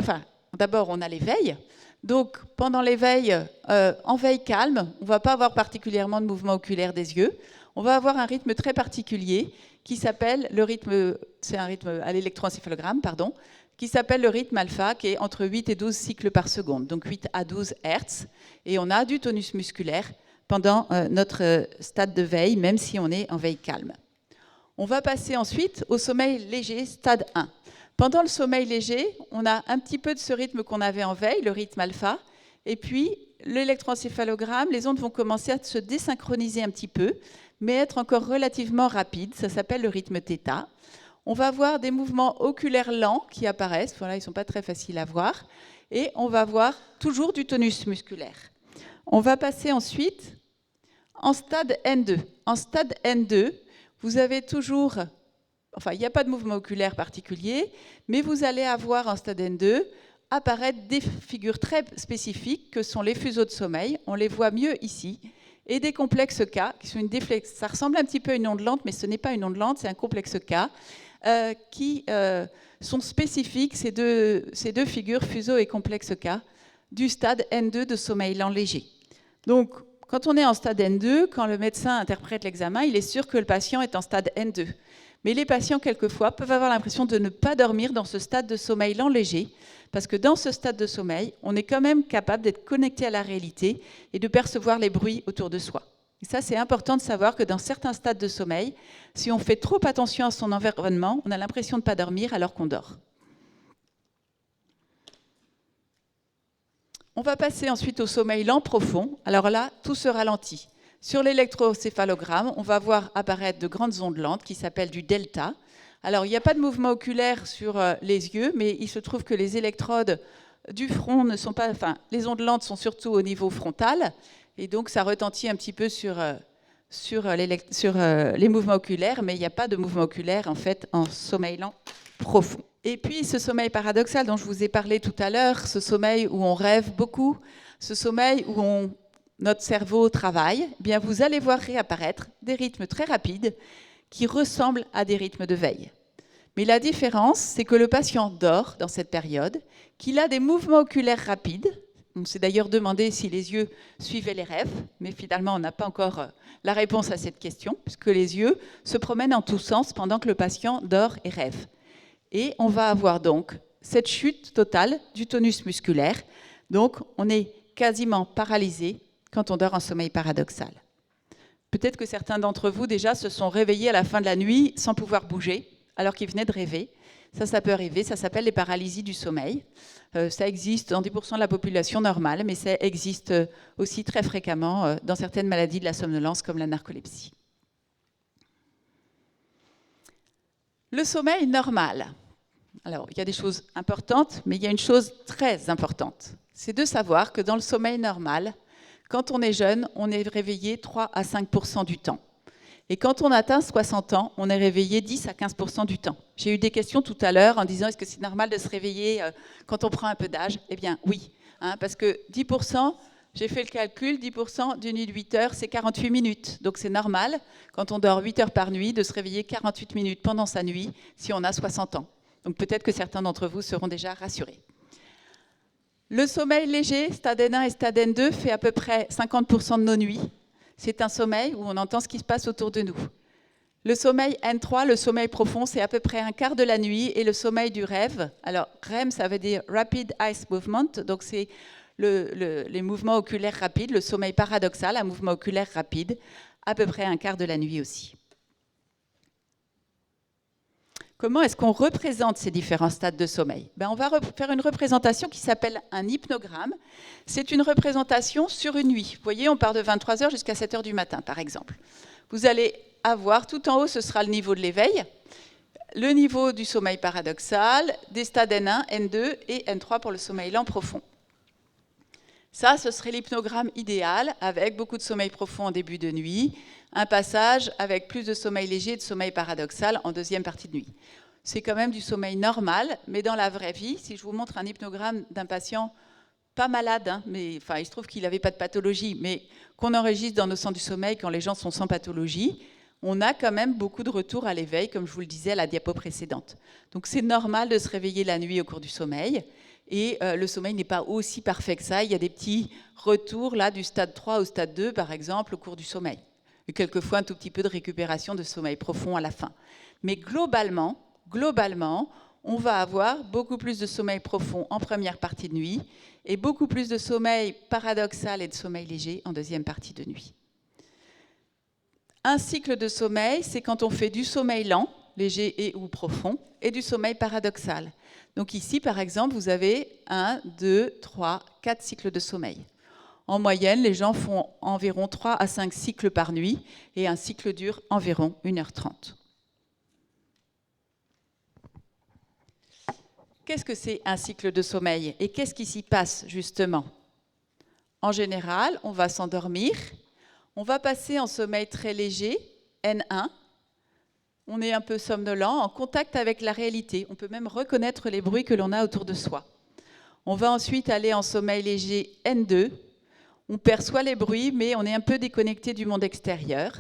d'abord, on a l'éveil. Donc, pendant l'éveil, en veille calme, on ne va pas avoir particulièrement de mouvement oculaire des yeux. On va avoir un rythme très particulier qui s'appelle le rythme, c'est un rythme à l'électroencéphalogramme, pardon, qui s'appelle le rythme alpha, qui est entre 8 et 12 cycles par seconde, donc 8 à 12 Hertz. Et on a du tonus musculaire pendant notre stade de veille, même si on est en veille calme. On va passer ensuite au sommeil léger, stade 1. Pendant le sommeil léger, on a un petit peu de ce rythme qu'on avait en veille, le rythme alpha, et puis l'électroencéphalogramme, les ondes vont commencer à se désynchroniser un petit peu, mais être encore relativement rapides, ça s'appelle le rythme θ. On va avoir des mouvements oculaires lents qui apparaissent, voilà, ils ne sont pas très faciles à voir, et on va avoir toujours du tonus musculaire. On va passer ensuite en stade N2. En stade N2, vous avez toujours, il n'y a pas de mouvement oculaire particulier, mais vous allez avoir en stade N2 apparaître des figures très spécifiques que sont les fuseaux de sommeil, on les voit mieux ici, et des complexes K, qui sont ça ressemble un petit peu à une onde lente, mais ce n'est pas une onde lente, c'est un complexe K, qui sont spécifiques, ces deux figures, fuseaux et complexe K, du stade N2 de sommeil lent léger. Donc, quand on est en stade N2, quand le médecin interprète l'examen, il est sûr que le patient est en stade N2. Mais les patients, quelquefois, peuvent avoir l'impression de ne pas dormir dans ce stade de sommeil lent léger, parce que dans ce stade de sommeil, on est quand même capable d'être connecté à la réalité et de percevoir les bruits autour de soi. Et ça, c'est important de savoir que dans certains stades de sommeil, si on fait trop attention à son environnement, on a l'impression de ne pas dormir alors qu'on dort. On va passer ensuite au sommeil lent profond. Alors là, tout se ralentit. Sur l'électrocéphalogramme, on va voir apparaître de grandes ondes lentes qui s'appellent du delta. Alors, il n'y a pas de mouvement oculaire sur les yeux, mais il se trouve que les électrodes du front ne sont pas... les ondes lentes sont surtout au niveau frontal, et donc ça retentit un petit peu sur les mouvements oculaires, mais il n'y a pas de mouvement oculaire, en fait, en sommeil lent profond. Et puis, ce sommeil paradoxal dont je vous ai parlé tout à l'heure, ce sommeil où on rêve beaucoup, ce sommeil où notre cerveau travaille, eh bien vous allez voir réapparaître des rythmes très rapides qui ressemblent à des rythmes de veille. Mais la différence, c'est que le patient dort dans cette période, qu'il a des mouvements oculaires rapides. On s'est d'ailleurs demandé si les yeux suivaient les rêves, mais finalement on n'a pas encore la réponse à cette question, puisque les yeux se promènent en tous sens pendant que le patient dort et rêve. Et on va avoir donc cette chute totale du tonus musculaire. Donc on est quasiment paralysé quand on dort en sommeil paradoxal. Peut-être que certains d'entre vous déjà se sont réveillés à la fin de la nuit sans pouvoir bouger, alors qu'ils venaient de rêver. Ça peut arriver, ça s'appelle les paralysies du sommeil. Ça existe dans 10% de la population normale, mais ça existe aussi très fréquemment dans certaines maladies de la somnolence comme la narcolepsie. Le sommeil normal. Alors, il y a des choses importantes, mais il y a une chose très importante. C'est de savoir que dans le sommeil normal, quand on est jeune, on est réveillé 3 à 5% du temps. Et quand on atteint 60 ans, on est réveillé 10 à 15% du temps. J'ai eu des questions tout à l'heure en disant est-ce que c'est normal de se réveiller quand on prend un peu d'âge? Eh bien oui, hein, parce que 10%, j'ai fait le calcul, 10% d'une nuit de 8 heures, c'est 48 minutes. Donc c'est normal, quand on dort 8 heures par nuit, de se réveiller 48 minutes pendant sa nuit si on a 60 ans. Donc peut-être que certains d'entre vous seront déjà rassurés. Le sommeil léger, stade N1 et stade N2, fait à peu près 50% de nos nuits. C'est un sommeil où on entend ce qui se passe autour de nous. Le sommeil N3, le sommeil profond, c'est à peu près un quart de la nuit. Et le sommeil du rêve, alors REM, ça veut dire Rapid Eye Movement, donc c'est les mouvements oculaires rapides, le sommeil paradoxal, un mouvement oculaire rapide, à peu près un quart de la nuit aussi. Comment est-ce qu'on représente ces différents stades de sommeil? On va faire une représentation qui s'appelle un hypnogramme. C'est une représentation sur une nuit. Vous voyez, on part de 23h jusqu'à 7h du matin, par exemple. Vous allez avoir, tout en haut, ce sera le niveau de l'éveil, le niveau du sommeil paradoxal, des stades N1, N2 et N3 pour le sommeil lent profond. Ça, ce serait l'hypnogramme idéal, avec beaucoup de sommeil profond en début de nuit, un passage avec plus de sommeil léger et de sommeil paradoxal en deuxième partie de nuit. C'est quand même du sommeil normal, mais dans la vraie vie, si je vous montre un hypnogramme d'un patient pas malade, hein, mais enfin, il se trouve qu'il n'avait pas de pathologie, mais qu'on enregistre dans nos centres du sommeil quand les gens sont sans pathologie, on a quand même beaucoup de retours à l'éveil, comme je vous le disais à la diapo précédente. Donc c'est normal de se réveiller la nuit au cours du sommeil. Et le sommeil n'est pas aussi parfait que ça. Il y a des petits retours là, du stade 3 au stade 2, par exemple, au cours du sommeil. Et quelquefois, un tout petit peu de récupération de sommeil profond à la fin. Mais globalement, on va avoir beaucoup plus de sommeil profond en première partie de nuit et beaucoup plus de sommeil paradoxal et de sommeil léger en deuxième partie de nuit. Un cycle de sommeil, c'est quand on fait du sommeil lent, léger et ou profond, et du sommeil paradoxal. Donc ici, par exemple, vous avez 1, 2, 3, 4 cycles de sommeil. En moyenne, les gens font environ 3 à 5 cycles par nuit et un cycle dure environ 1h30. Qu'est-ce que c'est un cycle de sommeil et qu'est-ce qui s'y passe justement? En général, on va s'endormir, on va passer en sommeil très léger, N1. On est un peu somnolent, en contact avec la réalité. On peut même reconnaître les bruits que l'on a autour de soi. On va ensuite aller en sommeil léger N2. On perçoit les bruits, mais on est un peu déconnecté du monde extérieur.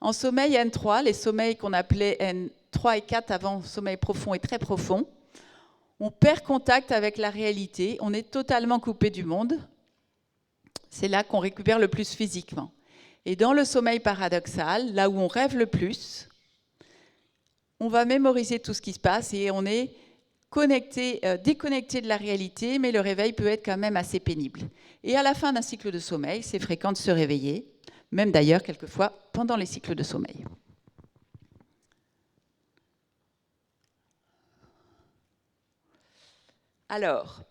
En sommeil N3, les sommeils qu'on appelait N3 et 4 avant sommeil profond et très profond, on perd contact avec la réalité, on est totalement coupé du monde. C'est là qu'on récupère le plus physiquement. Et dans le sommeil paradoxal, là où on rêve le plus, on va mémoriser tout ce qui se passe et on est déconnecté de la réalité, mais le réveil peut être quand même assez pénible. Et à la fin d'un cycle de sommeil, c'est fréquent de se réveiller, même d'ailleurs quelquefois pendant les cycles de sommeil. Alors,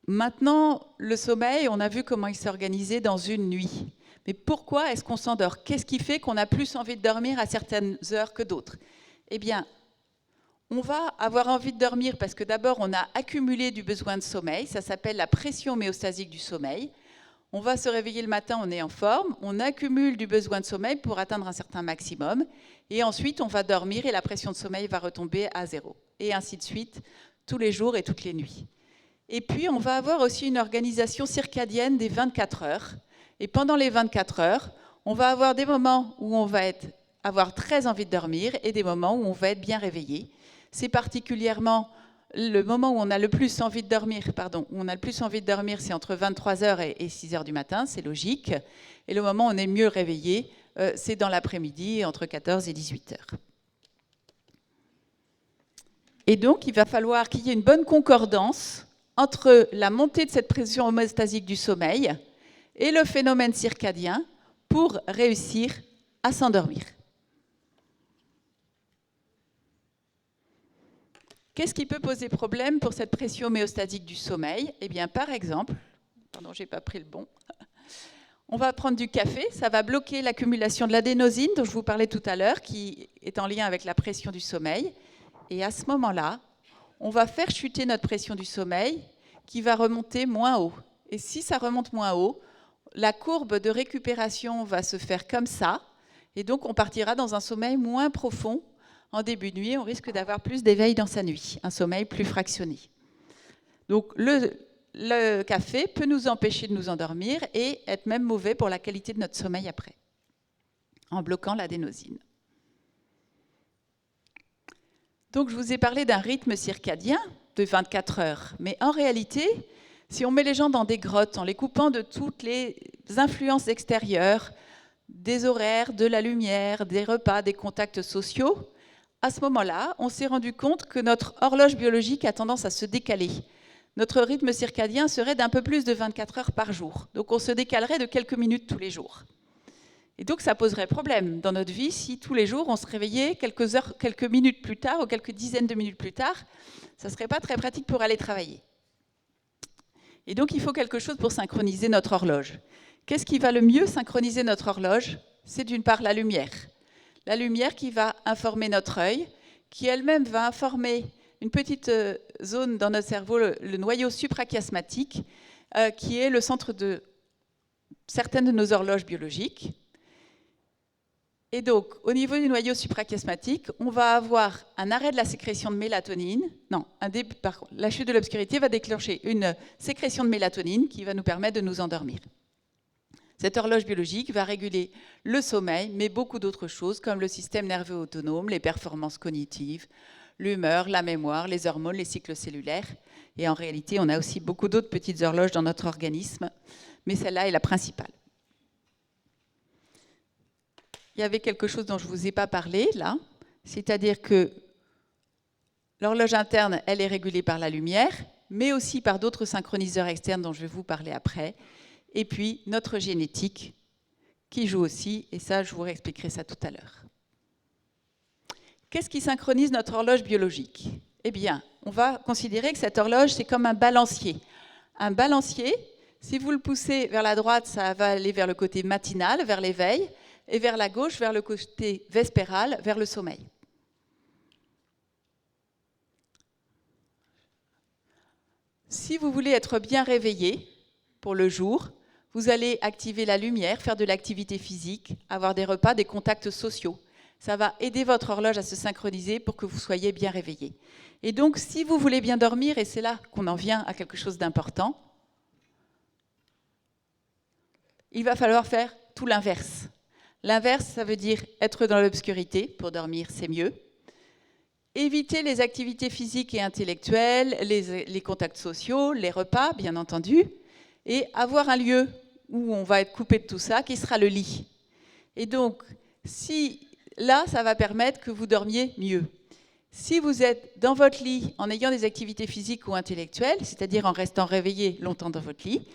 maintenant, le sommeil, on a vu comment il s'organisait dans une nuit. Mais pourquoi est-ce qu'on s'endort? Qu'est-ce qui fait qu'on a plus envie de dormir à certaines heures que d'autres? Eh bien, on va avoir envie de dormir parce que d'abord, on a accumulé du besoin de sommeil. Ça s'appelle la pression homéostasique du sommeil. On va se réveiller le matin, on est en forme. On accumule du besoin de sommeil pour atteindre un certain maximum. Et ensuite, on va dormir et la pression de sommeil va retomber à 0. Et ainsi de suite, tous les jours et toutes les nuits. Et puis, on va avoir aussi une organisation circadienne des 24 heures. Et pendant les 24 heures, on va avoir des moments où on va avoir très envie de dormir et des moments où on va être bien réveillé. C'est particulièrement le moment où on a le plus envie de dormir, c'est entre 23h et 6h du matin, c'est logique. Et le moment où on est mieux réveillé, c'est dans l'après-midi, entre 14 et 18h. Et donc, il va falloir qu'il y ait une bonne concordance entre la montée de cette pression homéostasique du sommeil et le phénomène circadien pour réussir à s'endormir. Qu'est-ce qui peut poser problème pour cette pression homéostatique du sommeil? Eh bien, par exemple, pardon, j'ai pas pris le bon. On va prendre du café, ça va bloquer l'accumulation de l'adénosine dont je vous parlais tout à l'heure, qui est en lien avec la pression du sommeil. Et à ce moment-là, on va faire chuter notre pression du sommeil qui va remonter moins haut. Et si ça remonte moins haut, la courbe de récupération va se faire comme ça, Et donc, on partira dans un sommeil moins profond. En début de nuit, on risque d'avoir plus d'éveil dans sa nuit, un sommeil plus fractionné. Donc, le café peut nous empêcher de nous endormir et être même mauvais pour la qualité de notre sommeil après, en bloquant l'adénosine. Donc, je vous ai parlé d'un rythme circadien de 24 heures. Mais en réalité, si on met les gens dans des grottes, en les coupant de toutes les influences extérieures, des horaires, de la lumière, des repas, des contacts sociaux, à ce moment-là, on s'est rendu compte que notre horloge biologique a tendance à se décaler. Notre rythme circadien serait d'un peu plus de 24 heures par jour. Donc on se décalerait de quelques minutes tous les jours. Et donc ça poserait problème dans notre vie si tous les jours on se réveillait quelques minutes plus tard ou quelques dizaines de minutes plus tard. Ça ne serait pas très pratique pour aller travailler. Et donc il faut quelque chose pour synchroniser notre horloge. Qu'est-ce qui va le mieux synchroniser notre horloge? C'est d'une part la lumière. La lumière qui va informer notre œil, qui elle-même va informer une petite zone dans notre cerveau, le noyau suprachiasmatique, qui est le centre de certaines de nos horloges biologiques. Et donc, au niveau du noyau suprachiasmatique, on va avoir un arrêt de la sécrétion de mélatonine. Non, la chute de l'obscurité va déclencher une sécrétion de mélatonine qui va nous permettre de nous endormir. Cette horloge biologique va réguler le sommeil, mais beaucoup d'autres choses, comme le système nerveux autonome, les performances cognitives, l'humeur, la mémoire, les hormones, les cycles cellulaires. Et en réalité, on a aussi beaucoup d'autres petites horloges dans notre organisme, mais celle-là est la principale. Il y avait quelque chose dont je ne vous ai pas parlé, là, c'est-à-dire que l'horloge interne, elle est régulée par la lumière, mais aussi par d'autres synchroniseurs externes dont je vais vous parler après. Et puis, notre génétique, qui joue aussi, et ça, je vous réexpliquerai ça tout à l'heure. Qu'est-ce qui synchronise notre horloge biologique? Eh bien, on va considérer que cette horloge, c'est comme un balancier. Un balancier, si vous le poussez vers la droite, ça va aller vers le côté matinal, vers l'éveil, et vers la gauche, vers le côté vespéral, vers le sommeil. Si vous voulez être bien réveillé pour le jour, vous allez activer la lumière, faire de l'activité physique, avoir des repas, des contacts sociaux. Ça va aider votre horloge à se synchroniser pour que vous soyez bien réveillé. Et donc, si vous voulez bien dormir, et c'est là qu'on en vient à quelque chose d'important, il va falloir faire tout l'inverse. L'inverse, ça veut dire être dans l'obscurité. Pour dormir, c'est mieux. Éviter les activités physiques et intellectuelles, les contacts sociaux, les repas, bien entendu, et avoir un lieu où on va être coupé de tout ça, qui sera le lit. Et donc, là, ça va permettre que vous dormiez mieux. Si vous êtes dans votre lit en ayant des activités physiques ou intellectuelles, c'est-à-dire en restant réveillé longtemps dans votre lit,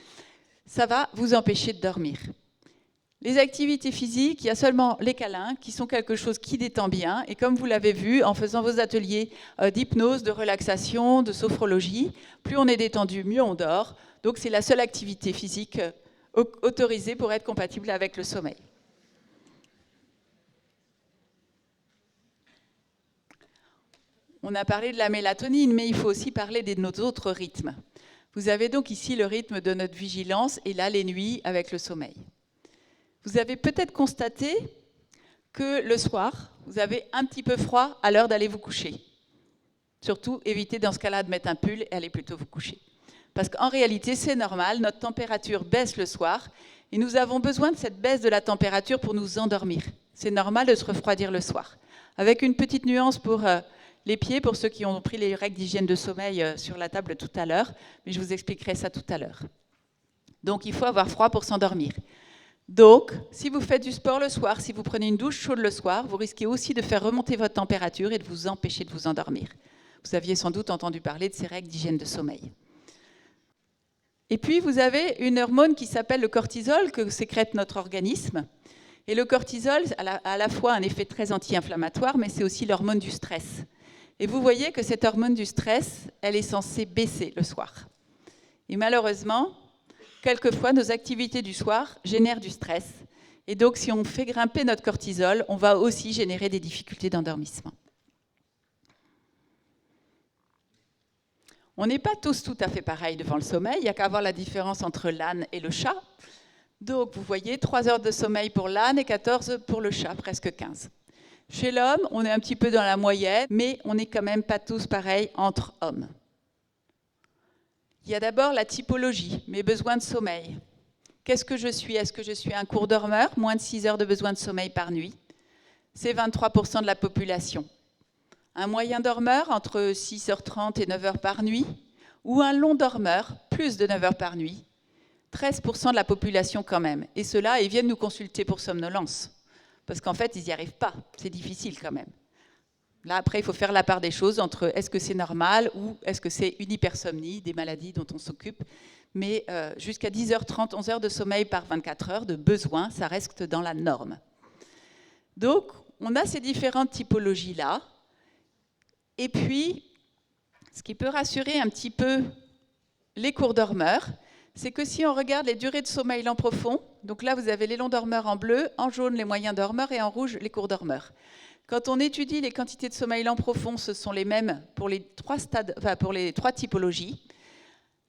ça va vous empêcher de dormir. Les activités physiques, il y a seulement les câlins qui sont quelque chose qui détend bien. Et comme vous l'avez vu, en faisant vos ateliers d'hypnose, de relaxation, de sophrologie, plus on est détendu, mieux on dort. Donc c'est la seule activité physique autorisée pour être compatible avec le sommeil. On a parlé de la mélatonine, mais il faut aussi parler de nos autres rythmes. Vous avez donc ici le rythme de notre vigilance et là les nuits avec le sommeil. Vous avez peut-être constaté que le soir, vous avez un petit peu froid à l'heure d'aller vous coucher. Surtout, évitez dans ce cas-là de mettre un pull et allez plutôt vous coucher. Parce qu'en réalité, c'est normal, notre température baisse le soir et nous avons besoin de cette baisse de la température pour nous endormir. C'est normal de se refroidir le soir. Avec une petite nuance pour les pieds, pour ceux qui ont pris les règles d'hygiène de sommeil sur la table tout à l'heure, mais je vous expliquerai ça tout à l'heure. Donc, il faut avoir froid pour s'endormir. Donc, si vous faites du sport le soir, si vous prenez une douche chaude le soir, vous risquez aussi de faire remonter votre température et de vous empêcher de vous endormir. Vous aviez sans doute entendu parler de ces règles d'hygiène de sommeil. Et puis, vous avez une hormone qui s'appelle le cortisol, que sécrète notre organisme. Et le cortisol a à la fois un effet très anti-inflammatoire, mais c'est aussi l'hormone du stress. Et vous voyez que cette hormone du stress, elle est censée baisser le soir. Et malheureusement, quelquefois, nos activités du soir génèrent du stress. Et donc, si on fait grimper notre cortisol, on va aussi générer des difficultés d'endormissement. On n'est pas tous tout à fait pareils devant le sommeil. Il n'y a qu'à voir la différence entre l'âne et le chat. Donc, vous voyez, 3 heures de sommeil pour l'âne et 14 pour le chat, presque 15. Chez l'homme, on est un petit peu dans la moyenne, mais on n'est quand même pas tous pareils entre hommes. Il y a d'abord la typologie, mes besoins de sommeil. Qu'est-ce que je suis? Est-ce que je suis un court dormeur, moins de 6 heures de besoin de sommeil par nuit? C'est 23% de la population. Un moyen dormeur, entre 6h30 et 9h par nuit, ou un long dormeur, plus de 9 heures par nuit, 13% de la population quand même. Et ceux-là, ils viennent nous consulter pour somnolence. Parce qu'en fait, ils n'y arrivent pas. C'est difficile quand même. Là, après, il faut faire la part des choses entre est-ce que c'est normal ou est-ce que c'est une hypersomnie, des maladies dont on s'occupe. Mais jusqu'à 10h30, 11 heures de sommeil par 24 heures de besoin, ça reste dans la norme. Donc, on a ces différentes typologies-là. Et puis, ce qui peut rassurer un petit peu les courts dormeurs, c'est que si on regarde les durées de sommeil lent profond, donc là vous avez les longs dormeurs en bleu, en jaune les moyens dormeurs et en rouge les courts dormeurs. Quand on étudie les quantités de sommeil lent profond, ce sont les mêmes pour les 3 stades, enfin pour les 3 typologies.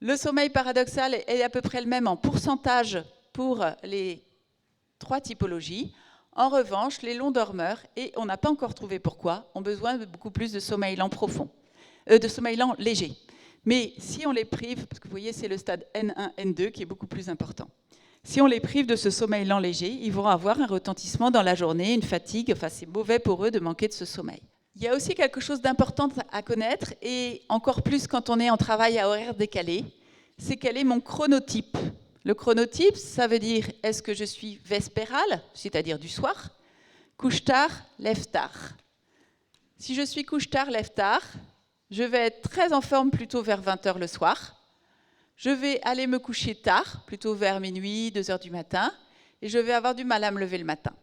Le sommeil paradoxal est à peu près le même en pourcentage pour les 3 typologies. En revanche, les longs dormeurs, et on n'a pas encore trouvé pourquoi, ont besoin de beaucoup plus de sommeil lent profond, de sommeil lent léger. Mais si on les prive, parce que vous voyez, c'est le stade N1, N2 qui est beaucoup plus important. Si on les prive de ce sommeil lent léger, ils vont avoir un retentissement dans la journée, une fatigue, enfin c'est mauvais pour eux de manquer de ce sommeil. Il y a aussi quelque chose d'important à connaître, et encore plus quand on est en travail à horaire décalé, c'est quel est mon chronotype. Le chronotype, ça veut dire est-ce que je suis vespérale, c'est-à-dire du soir, couche-tard, lève-tard. Si je suis couche-tard, lève-tard, je vais être très en forme plutôt vers 20h le soir. Je vais aller me coucher tard, plutôt vers minuit, 2h du matin, et je vais avoir du mal à me lever le matin.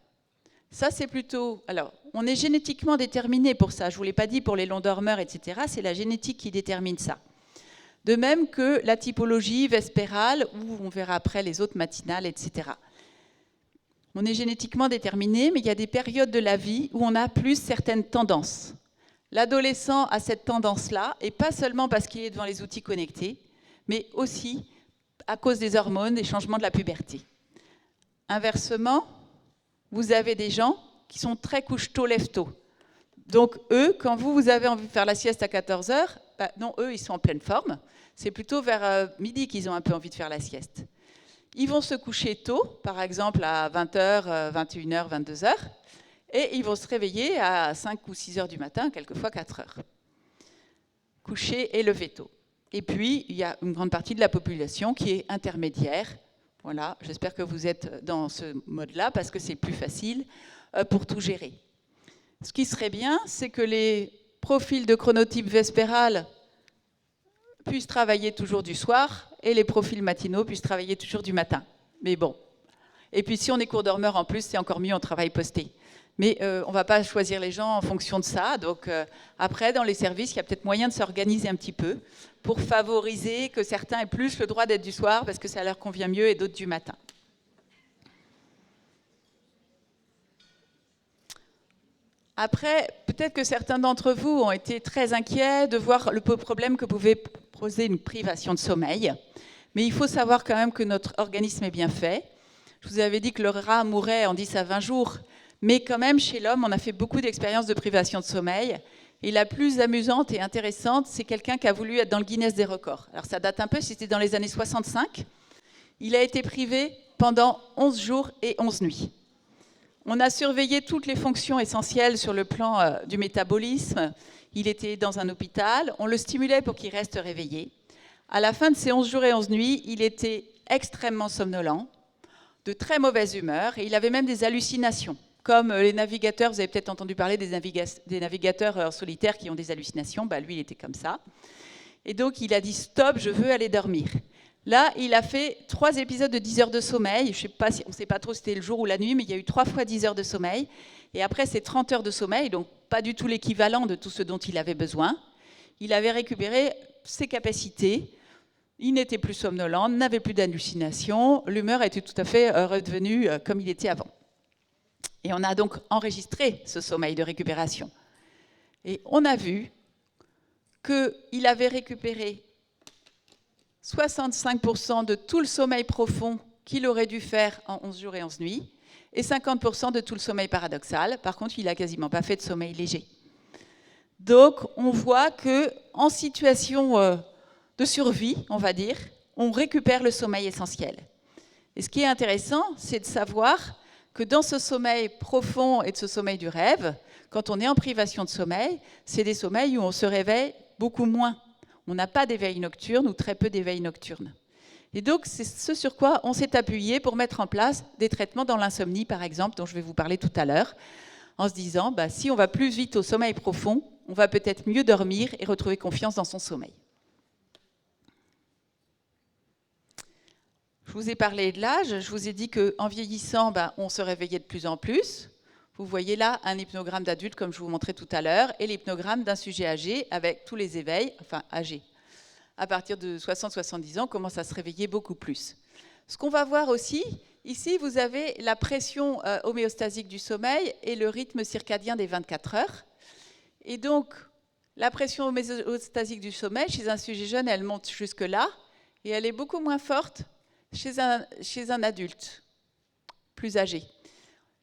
Ça, c'est plutôt... Alors, on est génétiquement déterminé pour ça. Je ne vous l'ai pas dit pour les longs dormeurs, etc. C'est la génétique qui détermine ça. De même que la typologie vespérale, où on verra après les autres matinales, etc. On est génétiquement déterminé, mais il y a des périodes de la vie où on a plus certaines tendances. L'adolescent a cette tendance-là, et pas seulement parce qu'il est devant les outils connectés, mais aussi à cause des hormones, des changements de la puberté. Inversement, vous avez des gens qui sont très couche-tôt, lève-tôt. Donc eux, quand vous avez envie de faire la sieste à 14h, non, eux, ils sont en pleine forme. C'est plutôt vers midi qu'ils ont un peu envie de faire la sieste. Ils vont se coucher tôt, par exemple à 20h, 21h, 22h, et ils vont se réveiller à 5 ou 6 heures du matin, quelquefois 4 heures. Coucher et lever tôt. Et puis, il y a une grande partie de la population qui est intermédiaire. Voilà, j'espère que vous êtes dans ce mode-là, parce que c'est plus facile pour tout gérer. Ce qui serait bien, c'est que les profils de chronotype vespéral puissent travailler toujours du soir, et les profils matinaux puissent travailler toujours du matin. Mais bon. Et puis, si on est court dormeur en plus, c'est encore mieux, on travaille posté. Mais on ne va pas choisir les gens en fonction de ça. Donc après, dans les services, il y a peut-être moyen de s'organiser un petit peu pour favoriser que certains aient plus le droit d'être du soir parce que ça leur convient mieux et d'autres du matin. Après, peut-être que certains d'entre vous ont été très inquiets de voir le problème que pouvait poser une privation de sommeil. Mais il faut savoir quand même que notre organisme est bien fait. Je vous avais dit que le rat mourait en 10 à 20 jours. Mais quand même, chez l'homme, on a fait beaucoup d'expériences de privation de sommeil. Et la plus amusante et intéressante, c'est quelqu'un qui a voulu être dans le Guinness des records. Alors ça date un peu, c'était dans les années 65. Il a été privé pendant 11 jours et 11 nuits. On a surveillé toutes les fonctions essentielles sur le plan du métabolisme. Il était dans un hôpital. On le stimulait pour qu'il reste réveillé. À la fin de ces 11 jours et 11 nuits, il était extrêmement somnolent, de très mauvaise humeur, et il avait même des hallucinations. Comme les navigateurs, vous avez peut-être entendu parler des navigateurs solitaires qui ont des hallucinations, lui il était comme ça. Et donc il a dit stop, je veux aller dormir. Là, il a fait 3 épisodes de 10 heures de sommeil. Je sais pas si, on ne sait pas trop si c'était le jour ou la nuit, mais il y a eu 3 fois 10 heures de sommeil. Et après, c'est 30 heures de sommeil, donc pas du tout l'équivalent de tout ce dont il avait besoin. Il avait récupéré ses capacités. Il n'était plus somnolent, n'avait plus d'hallucinations. L'humeur était tout à fait redevenue comme il était avant. Et on a donc enregistré ce sommeil de récupération. Et on a vu qu'il avait récupéré 65% de tout le sommeil profond qu'il aurait dû faire en 11 jours et 11 nuits, et 50% de tout le sommeil paradoxal. Par contre, il n'a quasiment pas fait de sommeil léger. Donc, on voit qu'en situation de survie, on va dire, on récupère le sommeil essentiel. Et ce qui est intéressant, c'est de savoir que dans ce sommeil profond et de ce sommeil du rêve, quand on est en privation de sommeil, c'est des sommeils où on se réveille beaucoup moins. On n'a pas d'éveil nocturne ou très peu d'éveil nocturne. Et donc, c'est ce sur quoi on s'est appuyé pour mettre en place des traitements dans l'insomnie, par exemple, dont je vais vous parler tout à l'heure, en se disant, si on va plus vite au sommeil profond, on va peut-être mieux dormir et retrouver confiance dans son sommeil. Je vous ai parlé de l'âge, je vous ai dit qu'en vieillissant, on se réveillait de plus en plus. Vous voyez là un hypnogramme d'adulte, comme je vous montrais tout à l'heure, et l'hypnogramme d'un sujet âgé avec tous les éveils, enfin âgé. À partir de 60-70 ans, on commence à se réveiller beaucoup plus. Ce qu'on va voir aussi, ici, vous avez la pression homéostasique du sommeil et le rythme circadien des 24 heures. Et donc, la pression homéostasique du sommeil, chez un sujet jeune, elle monte jusque-là, et elle est beaucoup moins forte chez un adulte plus âgé.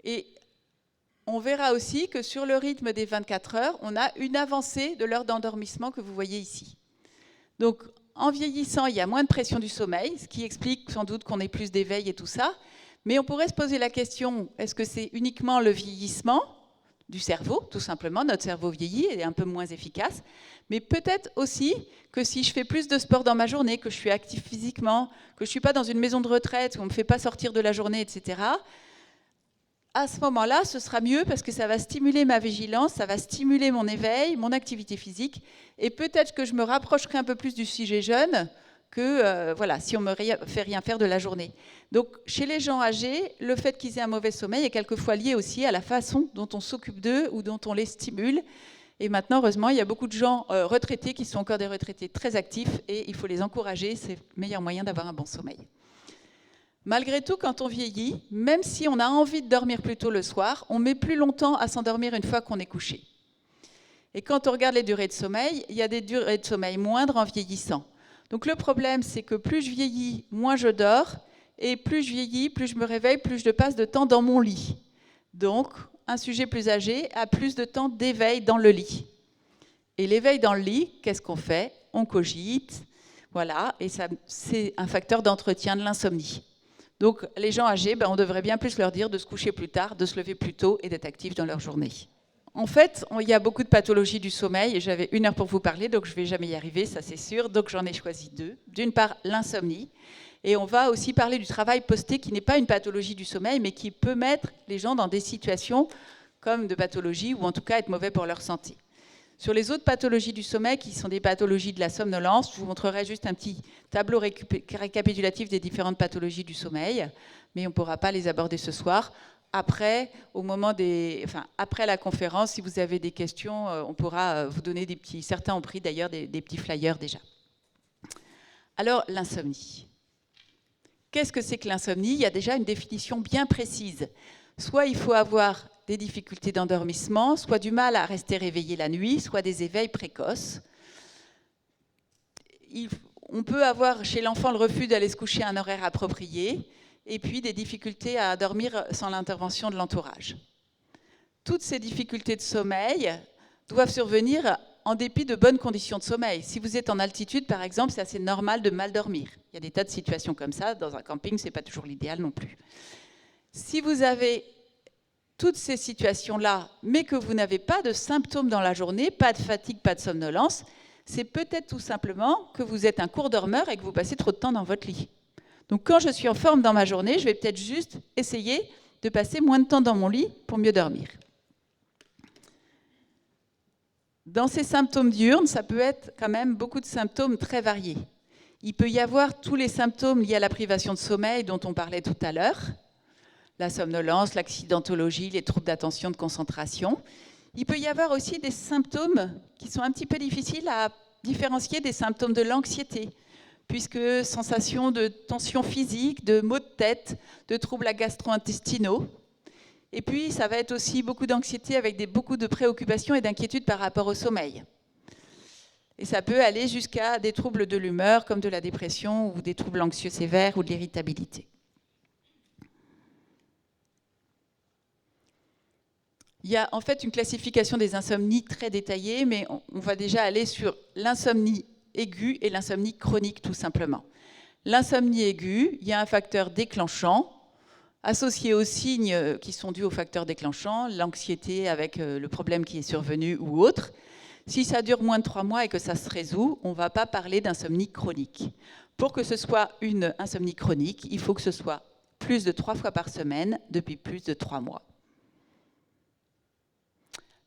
Et on verra aussi que sur le rythme des 24 heures, on a une avancée de l'heure d'endormissement que vous voyez ici. Donc, en vieillissant, il y a moins de pression du sommeil, ce qui explique sans doute qu'on ait plus d'éveil et tout ça. Mais on pourrait se poser la question, est-ce que c'est uniquement le vieillissement du cerveau, tout simplement, notre cerveau vieillit et est un peu moins efficace, mais peut-être aussi que si je fais plus de sport dans ma journée, que je suis actif physiquement, que je ne suis pas dans une maison de retraite où on ne me fait pas sortir de la journée, etc., à ce moment-là, ce sera mieux parce que ça va stimuler ma vigilance, ça va stimuler mon éveil, mon activité physique, et peut-être que je me rapprocherai un peu plus du sujet jeune que si on ne me fait rien faire de la journée. Donc, chez les gens âgés, le fait qu'ils aient un mauvais sommeil est quelquefois lié aussi à la façon dont on s'occupe d'eux ou dont on les stimule. Et maintenant, heureusement, il y a beaucoup de gens retraités qui sont encore des retraités très actifs et il faut les encourager, c'est le meilleur moyen d'avoir un bon sommeil. Malgré tout, quand on vieillit, même si on a envie de dormir plus tôt le soir, on met plus longtemps à s'endormir une fois qu'on est couché. Et quand on regarde les durées de sommeil, il y a des durées de sommeil moindres en vieillissant. Donc le problème, c'est que plus je vieillis, moins je dors, et plus je vieillis, plus je me réveille, plus je passe de temps dans mon lit. Donc, un sujet plus âgé a plus de temps d'éveil dans le lit. Et l'éveil dans le lit, qu'est-ce qu'on fait? On cogite, voilà, et ça, c'est un facteur d'entretien de l'insomnie. Donc, les gens âgés, on devrait bien plus leur dire de se coucher plus tard, de se lever plus tôt et d'être actifs dans leur journée. En fait, il y a beaucoup de pathologies du sommeil, et j'avais 1 heure pour vous parler, donc je ne vais jamais y arriver, ça c'est sûr, donc j'en ai choisi 2. D'une part, l'insomnie, et on va aussi parler du travail posté, qui n'est pas une pathologie du sommeil, mais qui peut mettre les gens dans des situations comme de pathologie, ou en tout cas être mauvais pour leur santé. Sur les autres pathologies du sommeil, qui sont des pathologies de la somnolence, je vous montrerai juste un petit tableau récapitulatif des différentes pathologies du sommeil, mais on ne pourra pas les aborder ce soir. Après, après la conférence, si vous avez des questions, on pourra vous donner des petits... Certains ont pris d'ailleurs des petits flyers déjà. Alors, l'insomnie. Qu'est-ce que c'est que l'insomnie? Il y a déjà une définition bien précise. Soit il faut avoir des difficultés d'endormissement, soit du mal à rester réveillé la nuit, soit des éveils précoces. On peut avoir chez l'enfant le refus d'aller se coucher à un horaire approprié, et puis des difficultés à dormir sans l'intervention de l'entourage. Toutes ces difficultés de sommeil doivent survenir en dépit de bonnes conditions de sommeil. Si vous êtes en altitude, par exemple, c'est assez normal de mal dormir. Il y a des tas de situations comme ça. Dans un camping, ce n'est pas toujours l'idéal non plus. Si vous avez toutes ces situations-là, mais que vous n'avez pas de symptômes dans la journée, pas de fatigue, pas de somnolence, c'est peut-être tout simplement que vous êtes un court dormeur et que vous passez trop de temps dans votre lit. Donc quand je suis en forme dans ma journée, je vais peut-être juste essayer de passer moins de temps dans mon lit pour mieux dormir. Dans ces symptômes diurnes, ça peut être quand même beaucoup de symptômes très variés. Il peut y avoir tous les symptômes liés à la privation de sommeil dont on parlait tout à l'heure, la somnolence, l'accidentologie, les troubles d'attention, de concentration. Il peut y avoir aussi des symptômes qui sont un petit peu difficiles à différencier des symptômes de l'anxiété, puisque sensation de tension physique, de maux de tête, de troubles gastro-intestinaux. Et puis, ça va être aussi beaucoup d'anxiété avec beaucoup de préoccupations et d'inquiétudes par rapport au sommeil. Et ça peut aller jusqu'à des troubles de l'humeur, comme de la dépression ou des troubles anxieux sévères ou de l'irritabilité. Il y a en fait une classification des insomnies très détaillée, mais on va déjà aller sur l'insomnie aiguë et l'insomnie chronique tout simplement. L'insomnie aiguë, il y a un facteur déclenchant, associé aux signes qui sont dus au facteur déclenchant, l'anxiété avec le problème qui est survenu ou autre. Si ça dure moins de 3 mois et que ça se résout, on ne va pas parler d'insomnie chronique. Pour que ce soit une insomnie chronique, il faut que ce soit plus de 3 fois par semaine depuis plus de 3 mois.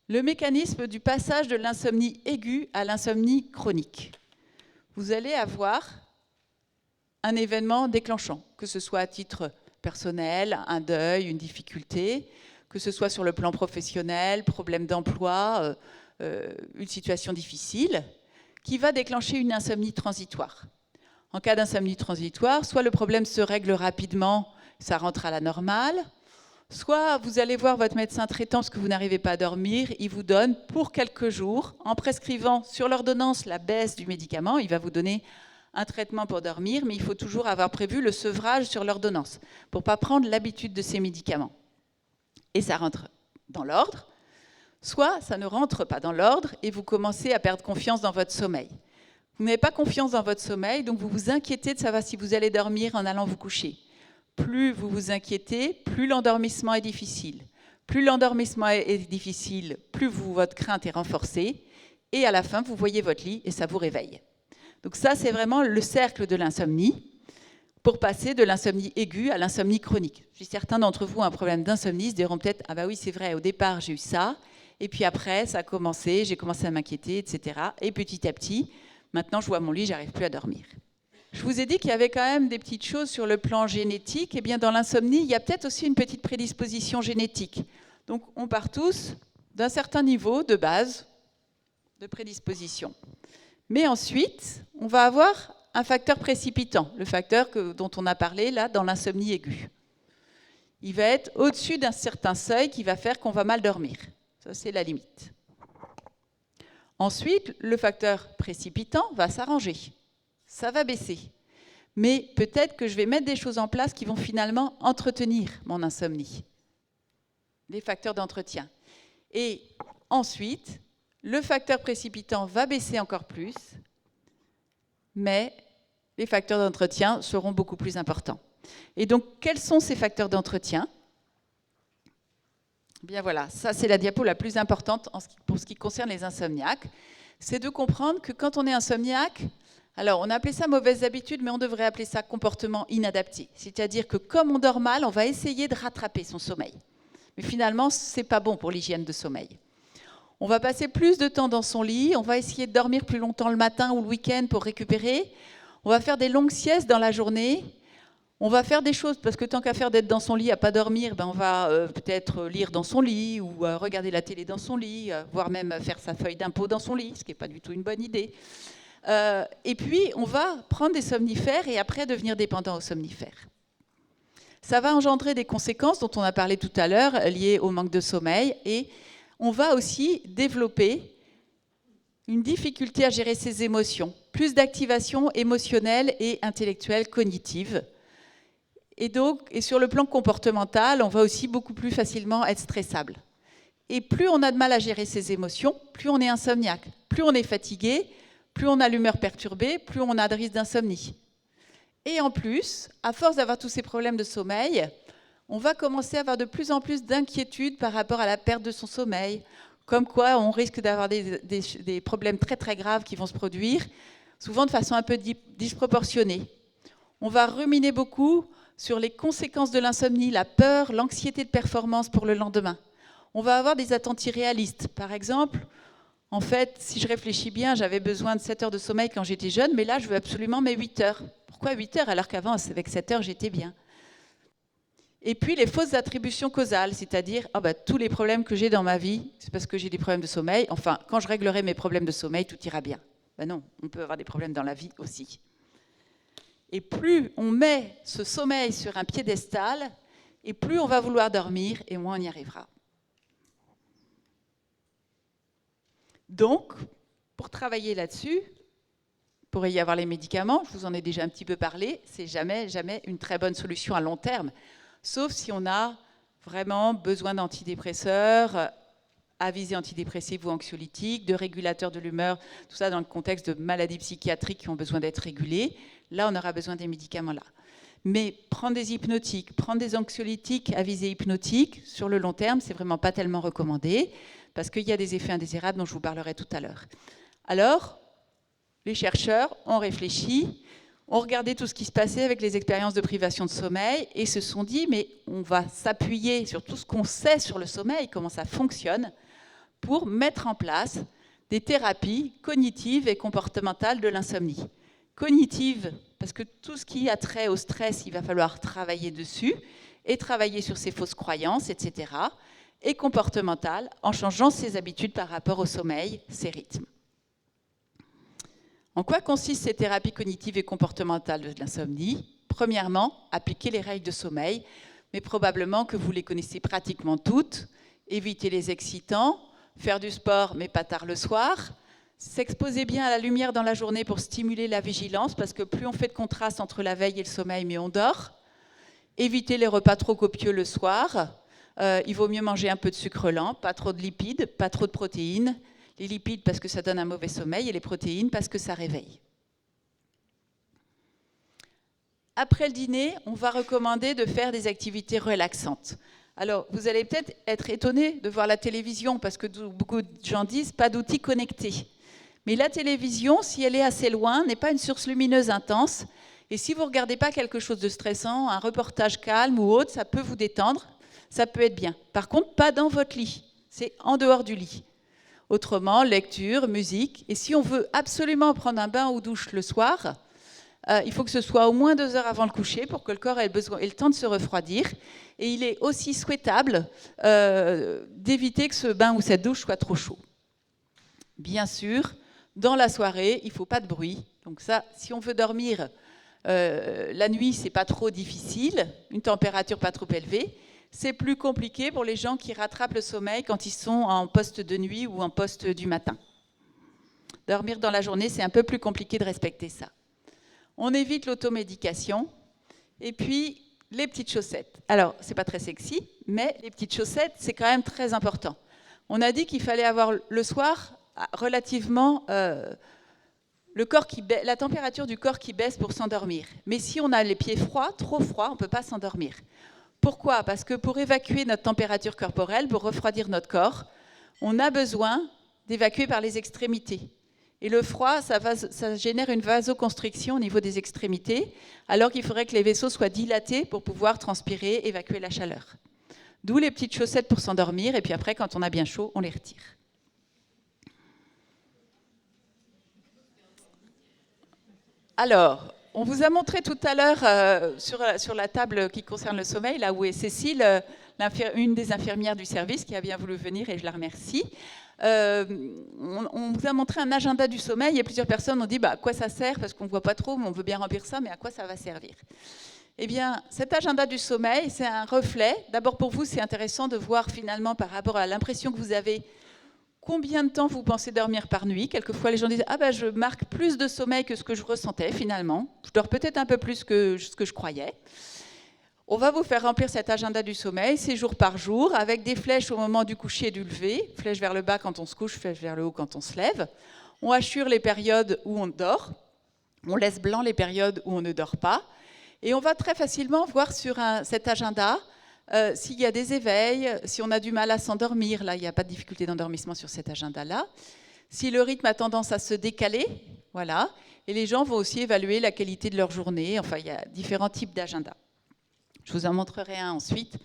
Le mécanisme du passage de l'insomnie aiguë à l'insomnie chronique. Vous allez avoir un événement déclenchant, que ce soit à titre personnel, un deuil, une difficulté, que ce soit sur le plan professionnel, problème d'emploi, une situation difficile, qui va déclencher une insomnie transitoire. En cas d'insomnie transitoire, soit le problème se règle rapidement, ça rentre à la normale, soit vous allez voir votre médecin traitant parce que vous n'arrivez pas à dormir, il vous donne pour quelques jours, en prescrivant sur l'ordonnance la baisse du médicament, il va vous donner un traitement pour dormir, mais il faut toujours avoir prévu le sevrage sur l'ordonnance pour ne pas prendre l'habitude de ces médicaments. Et ça rentre dans l'ordre, soit ça ne rentre pas dans l'ordre et vous commencez à perdre confiance dans votre sommeil. Vous n'avez pas confiance dans votre sommeil, donc vous vous inquiétez de savoir si vous allez dormir en allant vous coucher. Plus vous vous inquiétez, plus l'endormissement est difficile. Plus l'endormissement est difficile, plus votre crainte est renforcée. Et à la fin, vous voyez votre lit et ça vous réveille. Donc ça, c'est vraiment le cercle de l'insomnie pour passer de l'insomnie aiguë à l'insomnie chronique. Je suis certains d'entre vous ont un problème d'insomnie, se diront peut-être « Ah bah oui, c'est vrai, au départ, j'ai eu ça. Et puis après, ça a commencé, j'ai commencé à m'inquiéter, etc. Et petit à petit, maintenant, je vois mon lit, j'arrive plus à dormir. » Je vous ai dit qu'il y avait quand même des petites choses sur le plan génétique. Eh bien, dans l'insomnie, il y a peut-être aussi une petite prédisposition génétique. Donc, on part tous d'un certain niveau de base de prédisposition. Mais ensuite, on va avoir un facteur précipitant, le facteur dont on a parlé là dans l'insomnie aiguë. Il va être au-dessus d'un certain seuil qui va faire qu'on va mal dormir. Ça, c'est la limite. Ensuite, le facteur précipitant va s'arranger. Ça va baisser. Mais peut-être que je vais mettre des choses en place qui vont finalement entretenir mon insomnie. Les facteurs d'entretien. Et ensuite, le facteur précipitant va baisser encore plus, mais les facteurs d'entretien seront beaucoup plus importants. Et donc, quels sont ces facteurs d'entretien ? Bien voilà, ça c'est la diapo la plus importante pour ce qui concerne les insomniaques. C'est de comprendre que quand on est insomniaque, alors on a appelé ça mauvaise habitude, mais on devrait appeler ça comportement inadapté. C'est-à-dire que comme on dort mal, on va essayer de rattraper son sommeil. Mais finalement, ce n'est pas bon pour l'hygiène de sommeil. On va passer plus de temps dans son lit, on va essayer de dormir plus longtemps le matin ou le week-end pour récupérer. On va faire des longues siestes dans la journée. On va faire des choses, parce que tant qu'à faire d'être dans son lit à pas dormir, on va peut-être lire dans son lit ou regarder la télé dans son lit, voire même faire sa feuille d'impôt dans son lit, ce qui n'est pas du tout une bonne idée. Et puis, on va prendre des somnifères et après devenir dépendant aux somnifères. Ça va engendrer des conséquences dont on a parlé tout à l'heure, liées au manque de sommeil, et on va aussi développer une difficulté à gérer ses émotions, plus d'activation émotionnelle et intellectuelle cognitive. Et donc, et sur le plan comportemental, on va aussi beaucoup plus facilement être stressable. Et plus on a de mal à gérer ses émotions, plus on est insomniaque. Plus on est fatigué, plus on a l'humeur perturbée, plus on a de risque d'insomnie. Et en plus, à force d'avoir tous ces problèmes de sommeil, on va commencer à avoir de plus en plus d'inquiétudes par rapport à la perte de son sommeil, comme quoi on risque d'avoir des problèmes très très graves qui vont se produire, souvent de façon un peu disproportionnée. On va ruminer beaucoup sur les conséquences de l'insomnie, la peur, l'anxiété de performance pour le lendemain. On va avoir des attentes irréalistes. Par exemple, en fait, si je réfléchis bien, j'avais besoin de 7 heures de sommeil quand j'étais jeune, mais là, je veux absolument mes 8 heures. Pourquoi 8 heures alors qu'avant, avec 7 heures, j'étais bien ? Et puis, les fausses attributions causales, c'est-à-dire tous les problèmes que j'ai dans ma vie, c'est parce que j'ai des problèmes de sommeil. Enfin, quand je réglerai mes problèmes de sommeil, tout ira bien. Ben non, on peut avoir des problèmes dans la vie aussi. Et plus on met ce sommeil sur un piédestal, et plus on va vouloir dormir, et moins on y arrivera. Donc, pour travailler là-dessus, il pourrait y avoir les médicaments, je vous en ai déjà un petit peu parlé, c'est jamais une très bonne solution à long terme, sauf si on a vraiment besoin d'antidépresseurs à visée antidépressive ou anxiolytique, de régulateurs de l'humeur, tout ça dans le contexte de maladies psychiatriques qui ont besoin d'être régulées. Là, on aura besoin des médicaments-là. Mais prendre des hypnotiques, prendre des anxiolytiques à visée hypnotique, sur le long terme, c'est vraiment pas tellement recommandé, parce qu'il y a des effets indésirables dont je vous parlerai tout à l'heure. Alors, les chercheurs ont réfléchi, ont regardé tout ce qui se passait avec les expériences de privation de sommeil et se sont dit, mais on va s'appuyer sur tout ce qu'on sait sur le sommeil, comment ça fonctionne, pour mettre en place des thérapies cognitives et comportementales de l'insomnie. Cognitive, parce que tout ce qui a trait au stress, il va falloir travailler dessus et travailler sur ses fausses croyances, etc. Et comportementale, en changeant ses habitudes par rapport au sommeil, ses rythmes. En quoi consistent ces thérapies cognitives et comportementales de l'insomnie? Premièrement, appliquer les règles de sommeil, mais probablement que vous les connaissez pratiquement toutes. Éviter les excitants, faire du sport, mais pas tard le soir. S'exposer bien à la lumière dans la journée pour stimuler la vigilance, parce que plus on fait de contraste entre la veille et le sommeil, mieux on dort. Éviter les repas trop copieux le soir. Il vaut mieux manger un peu de sucre lent, pas trop de lipides, pas trop de protéines. Les lipides parce que ça donne un mauvais sommeil et les protéines parce que ça réveille. Après le dîner, on va recommander de faire des activités relaxantes. Alors, vous allez peut-être être étonnés de voir la télévision parce que beaucoup de gens disent pas d'outils connectés. Mais la télévision, si elle est assez loin, n'est pas une source lumineuse intense. Et si vous ne regardez pas quelque chose de stressant, un reportage calme ou autre, ça peut vous détendre, ça peut être bien. Par contre, pas dans votre lit, c'est en dehors du lit. Autrement, lecture, musique. Et si on veut absolument prendre un bain ou douche le soir, il faut que ce soit au moins 2 heures avant le coucher pour que le corps ait le temps de se refroidir. Et il est aussi souhaitable d'éviter que ce bain ou cette douche soit trop chaud. Bien sûr, dans la soirée, il ne faut pas de bruit. Donc ça, si on veut dormir la nuit, ce n'est pas trop difficile, une température pas trop élevée. C'est plus compliqué pour les gens qui rattrapent le sommeil quand ils sont en poste de nuit ou en poste du matin. Dormir dans la journée, c'est un peu plus compliqué de respecter ça. On évite l'automédication. Et puis, les petites chaussettes. Alors, ce n'est pas très sexy, mais les petites chaussettes, c'est quand même très important. On a dit qu'il fallait avoir le soir relativement la température du corps qui baisse pour s'endormir. Mais si on a les pieds froids, trop froids, on ne peut pas s'endormir. Pourquoi? Parce que pour évacuer notre température corporelle, pour refroidir notre corps, on a besoin d'évacuer par les extrémités. Et le froid, ça génère une vasoconstriction au niveau des extrémités, alors qu'il faudrait que les vaisseaux soient dilatés pour pouvoir transpirer, évacuer la chaleur. D'où les petites chaussettes pour s'endormir, et puis après, quand on a bien chaud, on les retire. Alors, on vous a montré tout à l'heure sur la table qui concerne le sommeil, là où est Cécile, une des infirmières du service qui a bien voulu venir et je la remercie. On vous a montré un agenda du sommeil et plusieurs personnes ont dit à quoi ça sert, parce qu'on ne voit pas trop, mais on veut bien remplir ça, mais à quoi ça va servir? Eh bien, cet agenda du sommeil, c'est un reflet. D'abord pour vous, c'est intéressant de voir finalement par rapport à l'impression que vous avez, combien de temps vous pensez dormir par nuit. Quelquefois, les gens disent « Ah ben, je marque plus de sommeil que ce que je ressentais finalement. Je dors peut-être un peu plus que ce que je croyais. » On va vous faire remplir cet agenda du sommeil, c'est jour par jour, avec des flèches au moment du coucher et du lever. Flèche vers le bas quand on se couche, flèche vers le haut quand on se lève. On assure les périodes où on dort. On laisse blanc les périodes où on ne dort pas. Et on va très facilement voir sur cet agenda s'il y a des éveils, si on a du mal à s'endormir, là il n'y a pas de difficulté d'endormissement sur cet agenda-là, si le rythme a tendance à se décaler, voilà, et les gens vont aussi évaluer la qualité de leur journée, enfin il y a différents types d'agendas. Je vous en montrerai un ensuite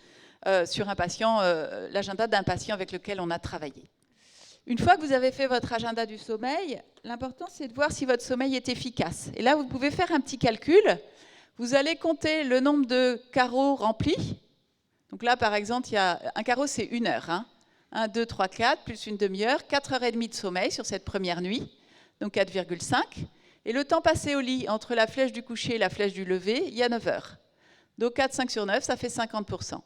sur un patient, l'agenda d'un patient avec lequel on a travaillé. Une fois que vous avez fait votre agenda du sommeil, l'important c'est de voir si votre sommeil est efficace. Et là vous pouvez faire un petit calcul, vous allez compter le nombre de carreaux remplis. Donc là, par exemple, un carreau, c'est 1 heure. 1, 2, 3, 4, plus une demi-heure, 4h30 de sommeil sur cette première nuit, donc 4,5. Et le temps passé au lit, entre la flèche du coucher et la flèche du lever, il y a 9 heures. Donc 4, 5 sur 9, ça fait 50%.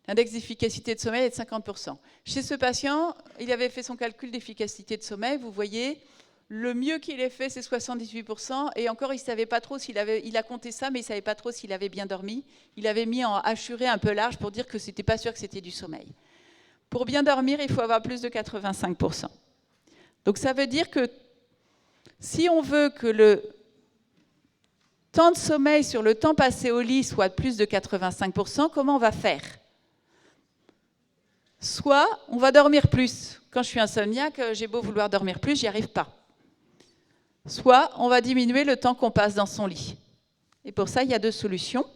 L'index d'efficacité de sommeil est de 50%. Chez ce patient, il avait fait son calcul d'efficacité de sommeil. Vous voyez, le mieux qu'il ait fait, c'est 78%. Et encore, il ne savait pas trop il a compté ça, mais il ne savait pas trop s'il avait bien dormi. Il avait mis en assuré un peu large pour dire que ce n'était pas sûr que c'était du sommeil. Pour bien dormir, il faut avoir plus de 85%. Donc ça veut dire que si on veut que le temps de sommeil sur le temps passé au lit soit de plus de 85%, comment on va faire? Soit on va dormir plus. Quand je suis insomniaque, j'ai beau vouloir dormir plus, j'y arrive pas. Soit on va diminuer le temps qu'on passe dans son lit. Et pour ça, il y a deux solutions.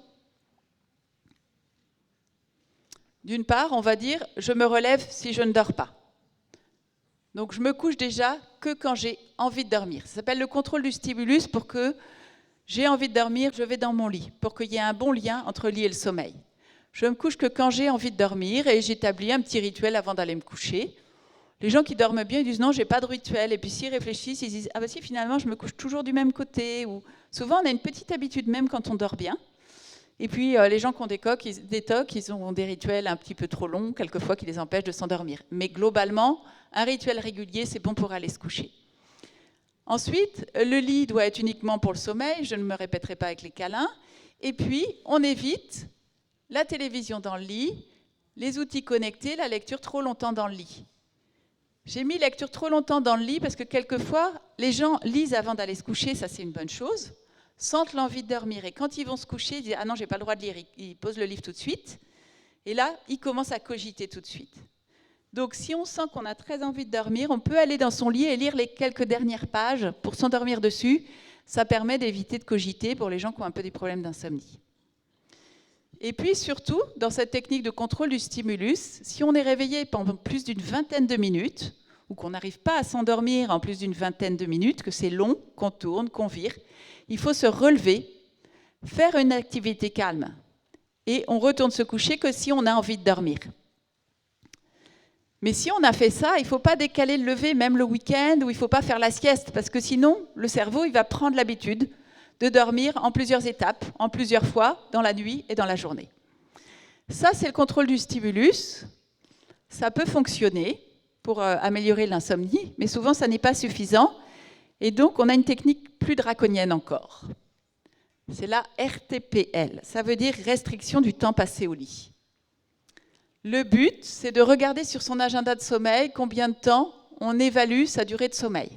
D'une part, on va dire « je me relève si je ne dors pas ». Donc je me couche déjà que quand j'ai envie de dormir. Ça s'appelle le contrôle du stimulus. Pour que j'ai envie de dormir, je vais dans mon lit, pour qu'il y ait un bon lien entre le lit et le sommeil. Je me couche que quand j'ai envie de dormir et j'établis un petit rituel avant d'aller me coucher. Les gens qui dorment bien, ils disent non, j'ai pas de rituel. Et puis s'ils réfléchissent, ils disent ah bah si, finalement, je me couche toujours du même côté. Ou souvent, on a une petite habitude même quand on dort bien. Et puis les gens qui ont des TOC, ils ont des rituels un petit peu trop longs, quelquefois qui les empêchent de s'endormir. Mais globalement, un rituel régulier, c'est bon pour aller se coucher. Ensuite, le lit doit être uniquement pour le sommeil. Je ne me répéterai pas avec les câlins. Et puis, on évite la télévision dans le lit, les outils connectés, la lecture trop longtemps dans le lit. J'ai mis lecture trop longtemps dans le lit parce que quelquefois, les gens lisent avant d'aller se coucher, ça c'est une bonne chose, sentent l'envie de dormir. Et quand ils vont se coucher, ils disent « Ah non, j'ai pas le droit de lire », ils posent le livre tout de suite. Et là, ils commencent à cogiter tout de suite. Donc si on sent qu'on a très envie de dormir, on peut aller dans son lit et lire les quelques dernières pages pour s'endormir dessus. Ça permet d'éviter de cogiter pour les gens qui ont un peu des problèmes d'insomnie. Et puis surtout, dans cette technique de contrôle du stimulus, si on est réveillé pendant plus d'une vingtaine de minutes, ou qu'on n'arrive pas à s'endormir en plus d'une vingtaine de minutes, que c'est long, qu'on tourne, qu'on vire, il faut se relever, faire une activité calme. Et on retourne se coucher que si on a envie de dormir. Mais si on a fait ça, il ne faut pas décaler le lever, même le week-end, ou il ne faut pas faire la sieste, parce que sinon, le cerveau il va prendre l'habitude de dormir en plusieurs étapes, en plusieurs fois, dans la nuit et dans la journée. Ça, c'est le contrôle du stimulus. Ça peut fonctionner pour améliorer l'insomnie, mais souvent, ça n'est pas suffisant. Et donc, on a une technique plus draconienne encore. C'est la RTPL. Ça veut dire restriction du temps passé au lit. Le but, c'est de regarder sur son agenda de sommeil combien de temps on évalue sa durée de sommeil.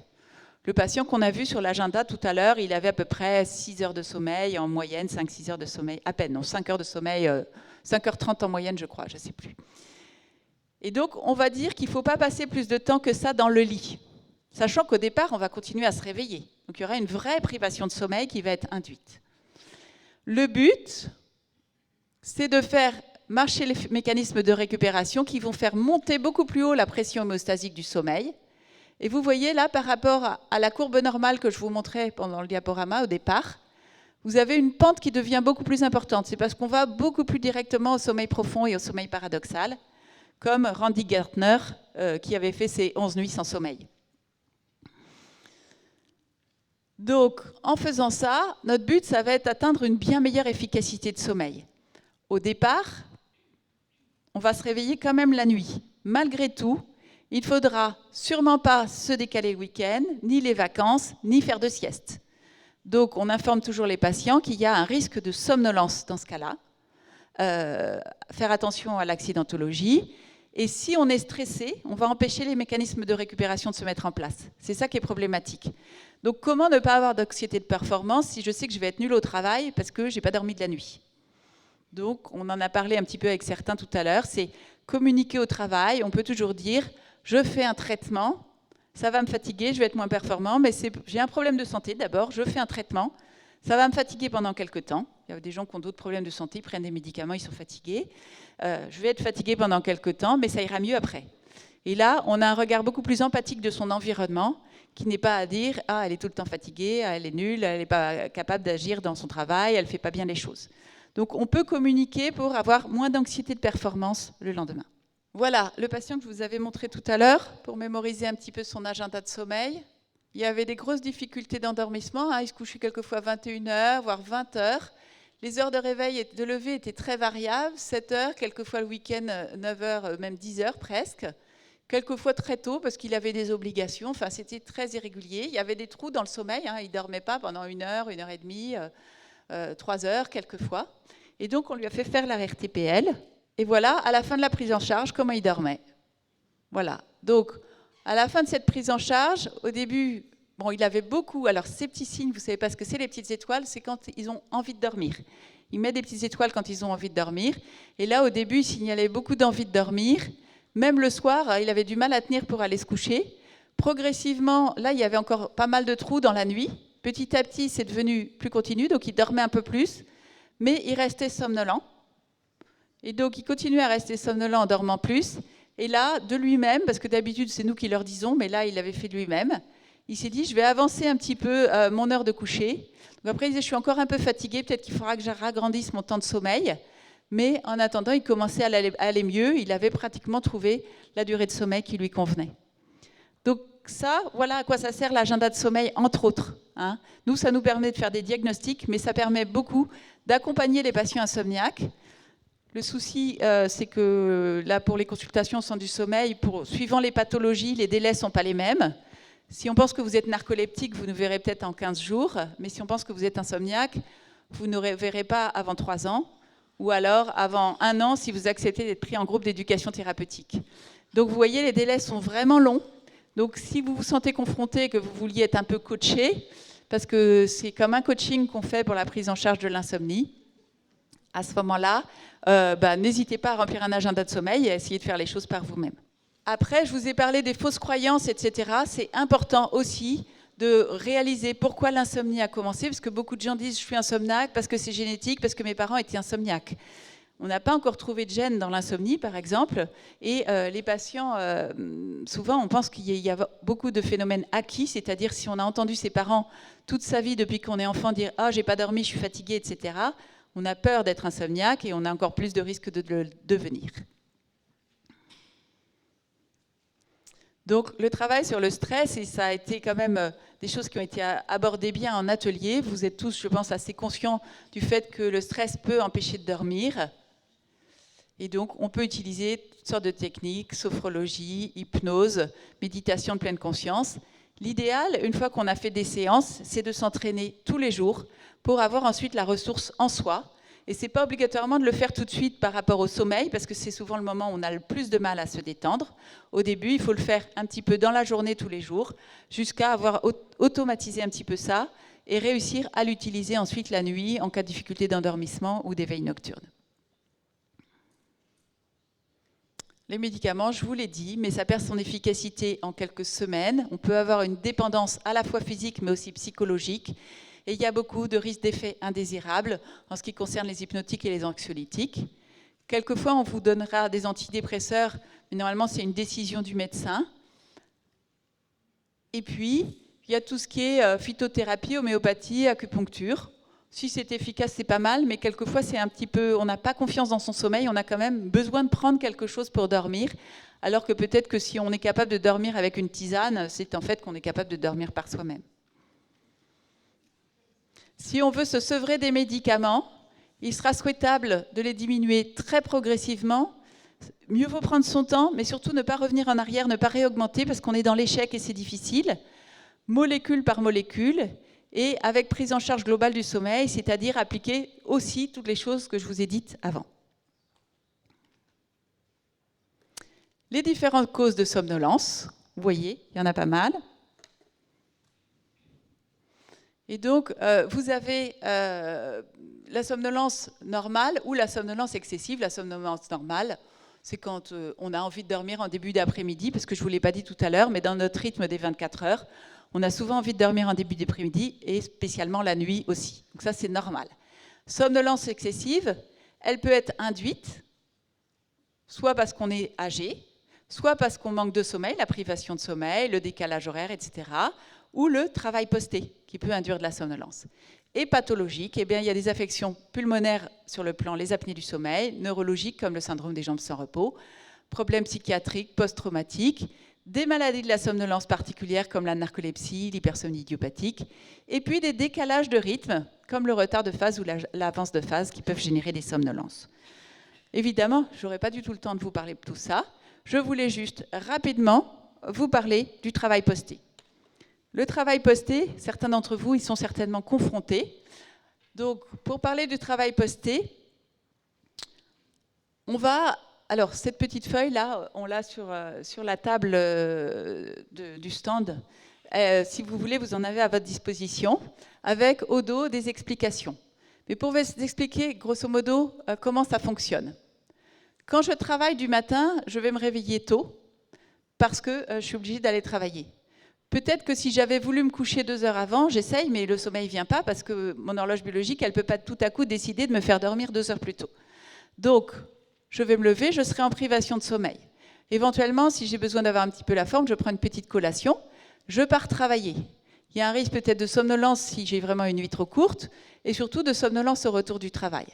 Le patient qu'on a vu sur l'agenda tout à l'heure, il avait à peu près 6 heures de sommeil, en moyenne 5-6 heures de sommeil, à peine, non, 5 heures de sommeil, 5h30 en moyenne, je crois, je ne sais plus. Et donc, on va dire qu'il ne faut pas passer plus de temps que ça dans le lit, sachant qu'au départ, on va continuer à se réveiller. Donc, il y aura une vraie privation de sommeil qui va être induite. Le but, c'est de faire marcher les mécanismes de récupération qui vont faire monter beaucoup plus haut la pression hémostasique du sommeil. Et vous voyez là, par rapport à la courbe normale que je vous montrais pendant le diaporama au départ, vous avez une pente qui devient beaucoup plus importante. C'est parce qu'on va beaucoup plus directement au sommeil profond et au sommeil paradoxal, comme Randy Gardner, qui avait fait ses 11 nuits sans sommeil. Donc, en faisant ça, notre but, ça va être d'atteindre une bien meilleure efficacité de sommeil. Au départ, on va se réveiller quand même la nuit. Malgré tout, il ne faudra sûrement pas se décaler le week-end, ni les vacances, ni faire de sieste. Donc, on informe toujours les patients qu'il y a un risque de somnolence dans ce cas-là. Faire attention à l'accidentologie. Et si on est stressé, on va empêcher les mécanismes de récupération de se mettre en place. C'est ça qui est problématique. Donc, comment ne pas avoir d'anxiété de performance si je sais que je vais être nulle au travail parce que je n'ai pas dormi de la nuit? Donc, on en a parlé un petit peu avec certains tout à l'heure, c'est communiquer au travail. On peut toujours dire je fais un traitement, ça va me fatiguer, je vais être moins performant, mais j'ai un problème de santé d'abord, je fais un traitement, ça va me fatiguer pendant quelques temps. Il y a des gens qui ont d'autres problèmes de santé, ils prennent des médicaments, ils sont fatigués. Je vais être fatigué pendant quelques temps, mais ça ira mieux après. Et là, on a un regard beaucoup plus empathique de son environnement, qui n'est pas à dire « Ah, elle est tout le temps fatiguée, elle est nulle, elle n'est pas capable d'agir dans son travail, elle ne fait pas bien les choses ». Donc, on peut communiquer pour avoir moins d'anxiété de performance le lendemain. Voilà, le patient que je vous avais montré tout à l'heure, pour mémoriser un petit peu son agenda de sommeil. Il y avait des grosses difficultés d'endormissement, il se couchait quelquefois 21h, voire 20h. Les heures de réveil et de lever étaient très variables, 7h, quelquefois le week-end 9h, même 10h presque. Quelquefois très tôt parce qu'il avait des obligations, enfin c'était très irrégulier. Il y avait des trous dans le sommeil, il ne dormait pas pendant 1 heure, 1 heure et demie, 3 heures quelquefois. Et donc on lui a fait faire la RTPL. Et voilà, à la fin de la prise en charge, comment il dormait. Voilà. Donc, à la fin de cette prise en charge, au début, bon, il avait beaucoup. Alors, ces petits signes, vous ne savez pas ce que c'est, les petites étoiles, c'est quand ils ont envie de dormir. Ils mettent des petites étoiles quand ils ont envie de dormir. Et là, au début, il signalait beaucoup d'envie de dormir. Même le soir, il avait du mal à tenir pour aller se coucher. Progressivement, là, il y avait encore pas mal de trous dans la nuit. Petit à petit, c'est devenu plus continu, donc il dormait un peu plus, mais il restait somnolent. Et donc, il continuait à rester somnolent en dormant plus. Et là, de lui-même, parce que d'habitude, c'est nous qui leur disons, mais là, il l'avait fait de lui-même, il s'est dit, je vais avancer un petit peu mon heure de coucher. Donc après, il disait, je suis encore un peu fatigué, peut-être qu'il faudra que je ragrandisse mon temps de sommeil. Mais en attendant, il commençait à aller mieux. Il avait pratiquement trouvé la durée de sommeil qui lui convenait. Donc ça, voilà à quoi ça sert l'agenda de sommeil, entre autres. Hein. Nous, ça nous permet de faire des diagnostics, mais ça permet beaucoup d'accompagner les patients insomniaques. Le souci, c'est que là, pour les consultations au centre du sommeil, suivant les pathologies, les délais ne sont pas les mêmes. Si on pense que vous êtes narcoleptique, vous nous verrez peut-être en 15 jours, mais si on pense que vous êtes insomniaque, vous ne verrez pas avant 3 ans, ou alors avant 1 an si vous acceptez d'être pris en groupe d'éducation thérapeutique. Donc vous voyez, les délais sont vraiment longs. Donc si vous vous sentez confronté, que vous vouliez être un peu coaché, parce que c'est comme un coaching qu'on fait pour la prise en charge de l'insomnie, à ce moment-là, n'hésitez pas à remplir un agenda de sommeil et à essayer de faire les choses par vous-même. Après, je vous ai parlé des fausses croyances, etc. C'est important aussi de réaliser pourquoi l'insomnie a commencé, parce que beaucoup de gens disent « je suis insomniaque parce que c'est génétique, parce que mes parents étaient insomniaques ». On n'a pas encore trouvé de gène dans l'insomnie, par exemple, et les patients, souvent, on pense qu'il y a beaucoup de phénomènes acquis, c'est-à-dire si on a entendu ses parents toute sa vie depuis qu'on est enfant dire « ah, j'ai pas dormi, je suis fatigué, etc. », on a peur d'être insomniaque et on a encore plus de risques de le devenir. Donc, le travail sur le stress, et ça a été quand même des choses qui ont été abordées bien en atelier. Vous êtes tous, je pense, assez conscients du fait que le stress peut empêcher de dormir. Et donc, on peut utiliser toutes sortes de techniques, sophrologie, hypnose, méditation de pleine conscience. L'idéal, une fois qu'on a fait des séances, c'est de s'entraîner tous les jours pour avoir ensuite la ressource en soi. Et ce n'est pas obligatoirement de le faire tout de suite par rapport au sommeil, parce que c'est souvent le moment où on a le plus de mal à se détendre. Au début, il faut le faire un petit peu dans la journée, tous les jours, jusqu'à avoir automatisé un petit peu ça et réussir à l'utiliser ensuite la nuit en cas de difficulté d'endormissement ou d'éveil nocturne. Les médicaments, je vous l'ai dit, mais ça perd son efficacité en quelques semaines. On peut avoir une dépendance à la fois physique, mais aussi psychologique. Et il y a beaucoup de risques d'effets indésirables en ce qui concerne les hypnotiques et les anxiolytiques. Quelquefois, on vous donnera des antidépresseurs, mais normalement, c'est une décision du médecin. Et puis, il y a tout ce qui est phytothérapie, homéopathie, acupuncture. Si c'est efficace, c'est pas mal, mais quelquefois, c'est un petit peu, on n'a pas confiance dans son sommeil, on a quand même besoin de prendre quelque chose pour dormir, alors que peut-être que si on est capable de dormir avec une tisane, c'est en fait qu'on est capable de dormir par soi-même. Si on veut se sevrer des médicaments, il sera souhaitable de les diminuer très progressivement. Mieux vaut prendre son temps, mais surtout ne pas revenir en arrière, ne pas réaugmenter, parce qu'on est dans l'échec et c'est difficile. Molécule par molécule, et avec prise en charge globale du sommeil, c'est-à-dire appliquer aussi toutes les choses que je vous ai dites avant. Les différentes causes de somnolence, vous voyez, il y en a pas mal. Et donc, vous avez la somnolence normale ou la somnolence excessive. La somnolence normale, c'est quand on a envie de dormir en début d'après-midi, parce que je ne vous l'ai pas dit tout à l'heure, mais dans notre rythme des 24 heures, on a souvent envie de dormir en début d'après-midi et spécialement la nuit aussi. Donc ça, c'est normal. Somnolence excessive, elle peut être induite, soit parce qu'on est âgé, soit parce qu'on manque de sommeil, la privation de sommeil, le décalage horaire, etc., ou le travail posté, qui peut induire de la somnolence. Et pathologique, eh bien, il y a des affections pulmonaires sur le plan les apnées du sommeil, neurologiques comme le syndrome des jambes sans repos, problèmes psychiatriques, post-traumatiques, des maladies de la somnolence particulières comme la narcolepsie, l'hypersomnie idiopathique, et puis des décalages de rythme comme le retard de phase ou l'avance de phase qui peuvent générer des somnolences. Évidemment, je n'aurai pas du tout le temps de vous parler de tout ça. Je voulais juste rapidement vous parler du travail posté. Le travail posté, certains d'entre vous y sont certainement confrontés. Donc, pour parler du travail posté, on va Alors, cette petite feuille-là, on l'a sur la table du stand. Si vous voulez, vous en avez à votre disposition, avec au dos des explications. Mais pour vous expliquer, grosso modo, comment ça fonctionne. Quand je travaille du matin, je vais me réveiller tôt, parce que je suis obligée d'aller travailler. Peut-être que si j'avais voulu me coucher 2 heures avant, j'essaye, mais le sommeil ne vient pas, parce que mon horloge biologique, elle ne peut pas tout à coup décider de me faire dormir 2 heures plus tôt. Donc, je vais me lever, je serai en privation de sommeil. Éventuellement, si j'ai besoin d'avoir un petit peu la forme, je prends une petite collation, je pars travailler. Il y a un risque peut-être de somnolence si j'ai vraiment une nuit trop courte, et surtout de somnolence au retour du travail.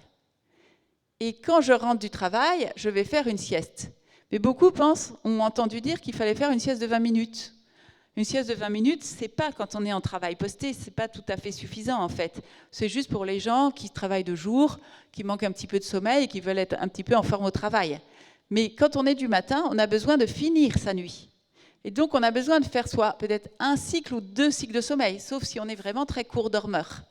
Et quand je rentre du travail, je vais faire une sieste. Mais beaucoup ont entendu dire qu'il fallait faire une sieste de 20 minutes. Une sieste de 20 minutes, c'est pas quand on est en travail posté, c'est pas tout à fait suffisant en fait. C'est juste pour les gens qui travaillent de jour, qui manquent un petit peu de sommeil et qui veulent être un petit peu en forme au travail. Mais quand on est du matin, on a besoin de finir sa nuit. Et donc on a besoin de faire soit peut-être 1 cycle ou 2 cycles de sommeil, sauf si on est vraiment très court dormeur.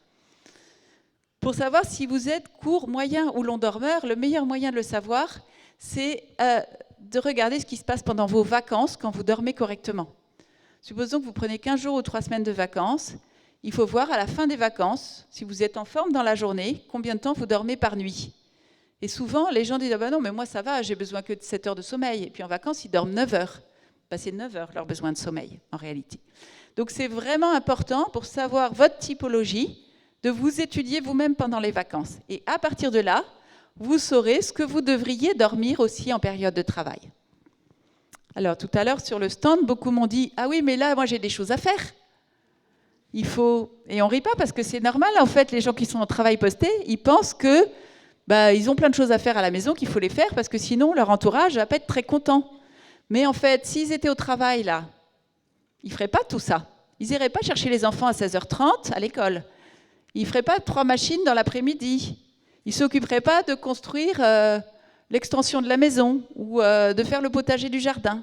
Pour savoir si vous êtes court, moyen ou long dormeur, le meilleur moyen de le savoir, c'est de regarder ce qui se passe pendant vos vacances quand vous dormez correctement. Supposons que vous prenez 15 jours ou 3 semaines de vacances. Il faut voir à la fin des vacances, si vous êtes en forme dans la journée, combien de temps vous dormez par nuit. Et souvent, les gens disent « Ah ben non, mais moi ça va, j'ai besoin que de 7 heures de sommeil. » Et puis en vacances, ils dorment 9 heures. Ben, c'est 9 heures leur besoin de sommeil, en réalité. Donc c'est vraiment important pour savoir votre typologie, de vous étudier vous-même pendant les vacances. Et à partir de là, vous saurez ce que vous devriez dormir aussi en période de travail. Alors, tout à l'heure, sur le stand, beaucoup m'ont dit « Ah oui, mais là, moi, j'ai des choses à faire. » Il faut... Et on ne rit pas parce que c'est normal, en fait, les gens qui sont en travail posté, ils pensent que ils ont plein de choses à faire à la maison, qu'il faut les faire, parce que sinon, leur entourage ne va pas être très content. Mais en fait, s'ils étaient au travail, là, ils ne feraient pas tout ça. Ils n'iraient pas chercher les enfants à 16h30 à l'école. Ils ne feraient pas 3 machines dans l'après-midi. Ils ne s'occuperaient pas de construire l'extension de la maison ou de faire le potager du jardin.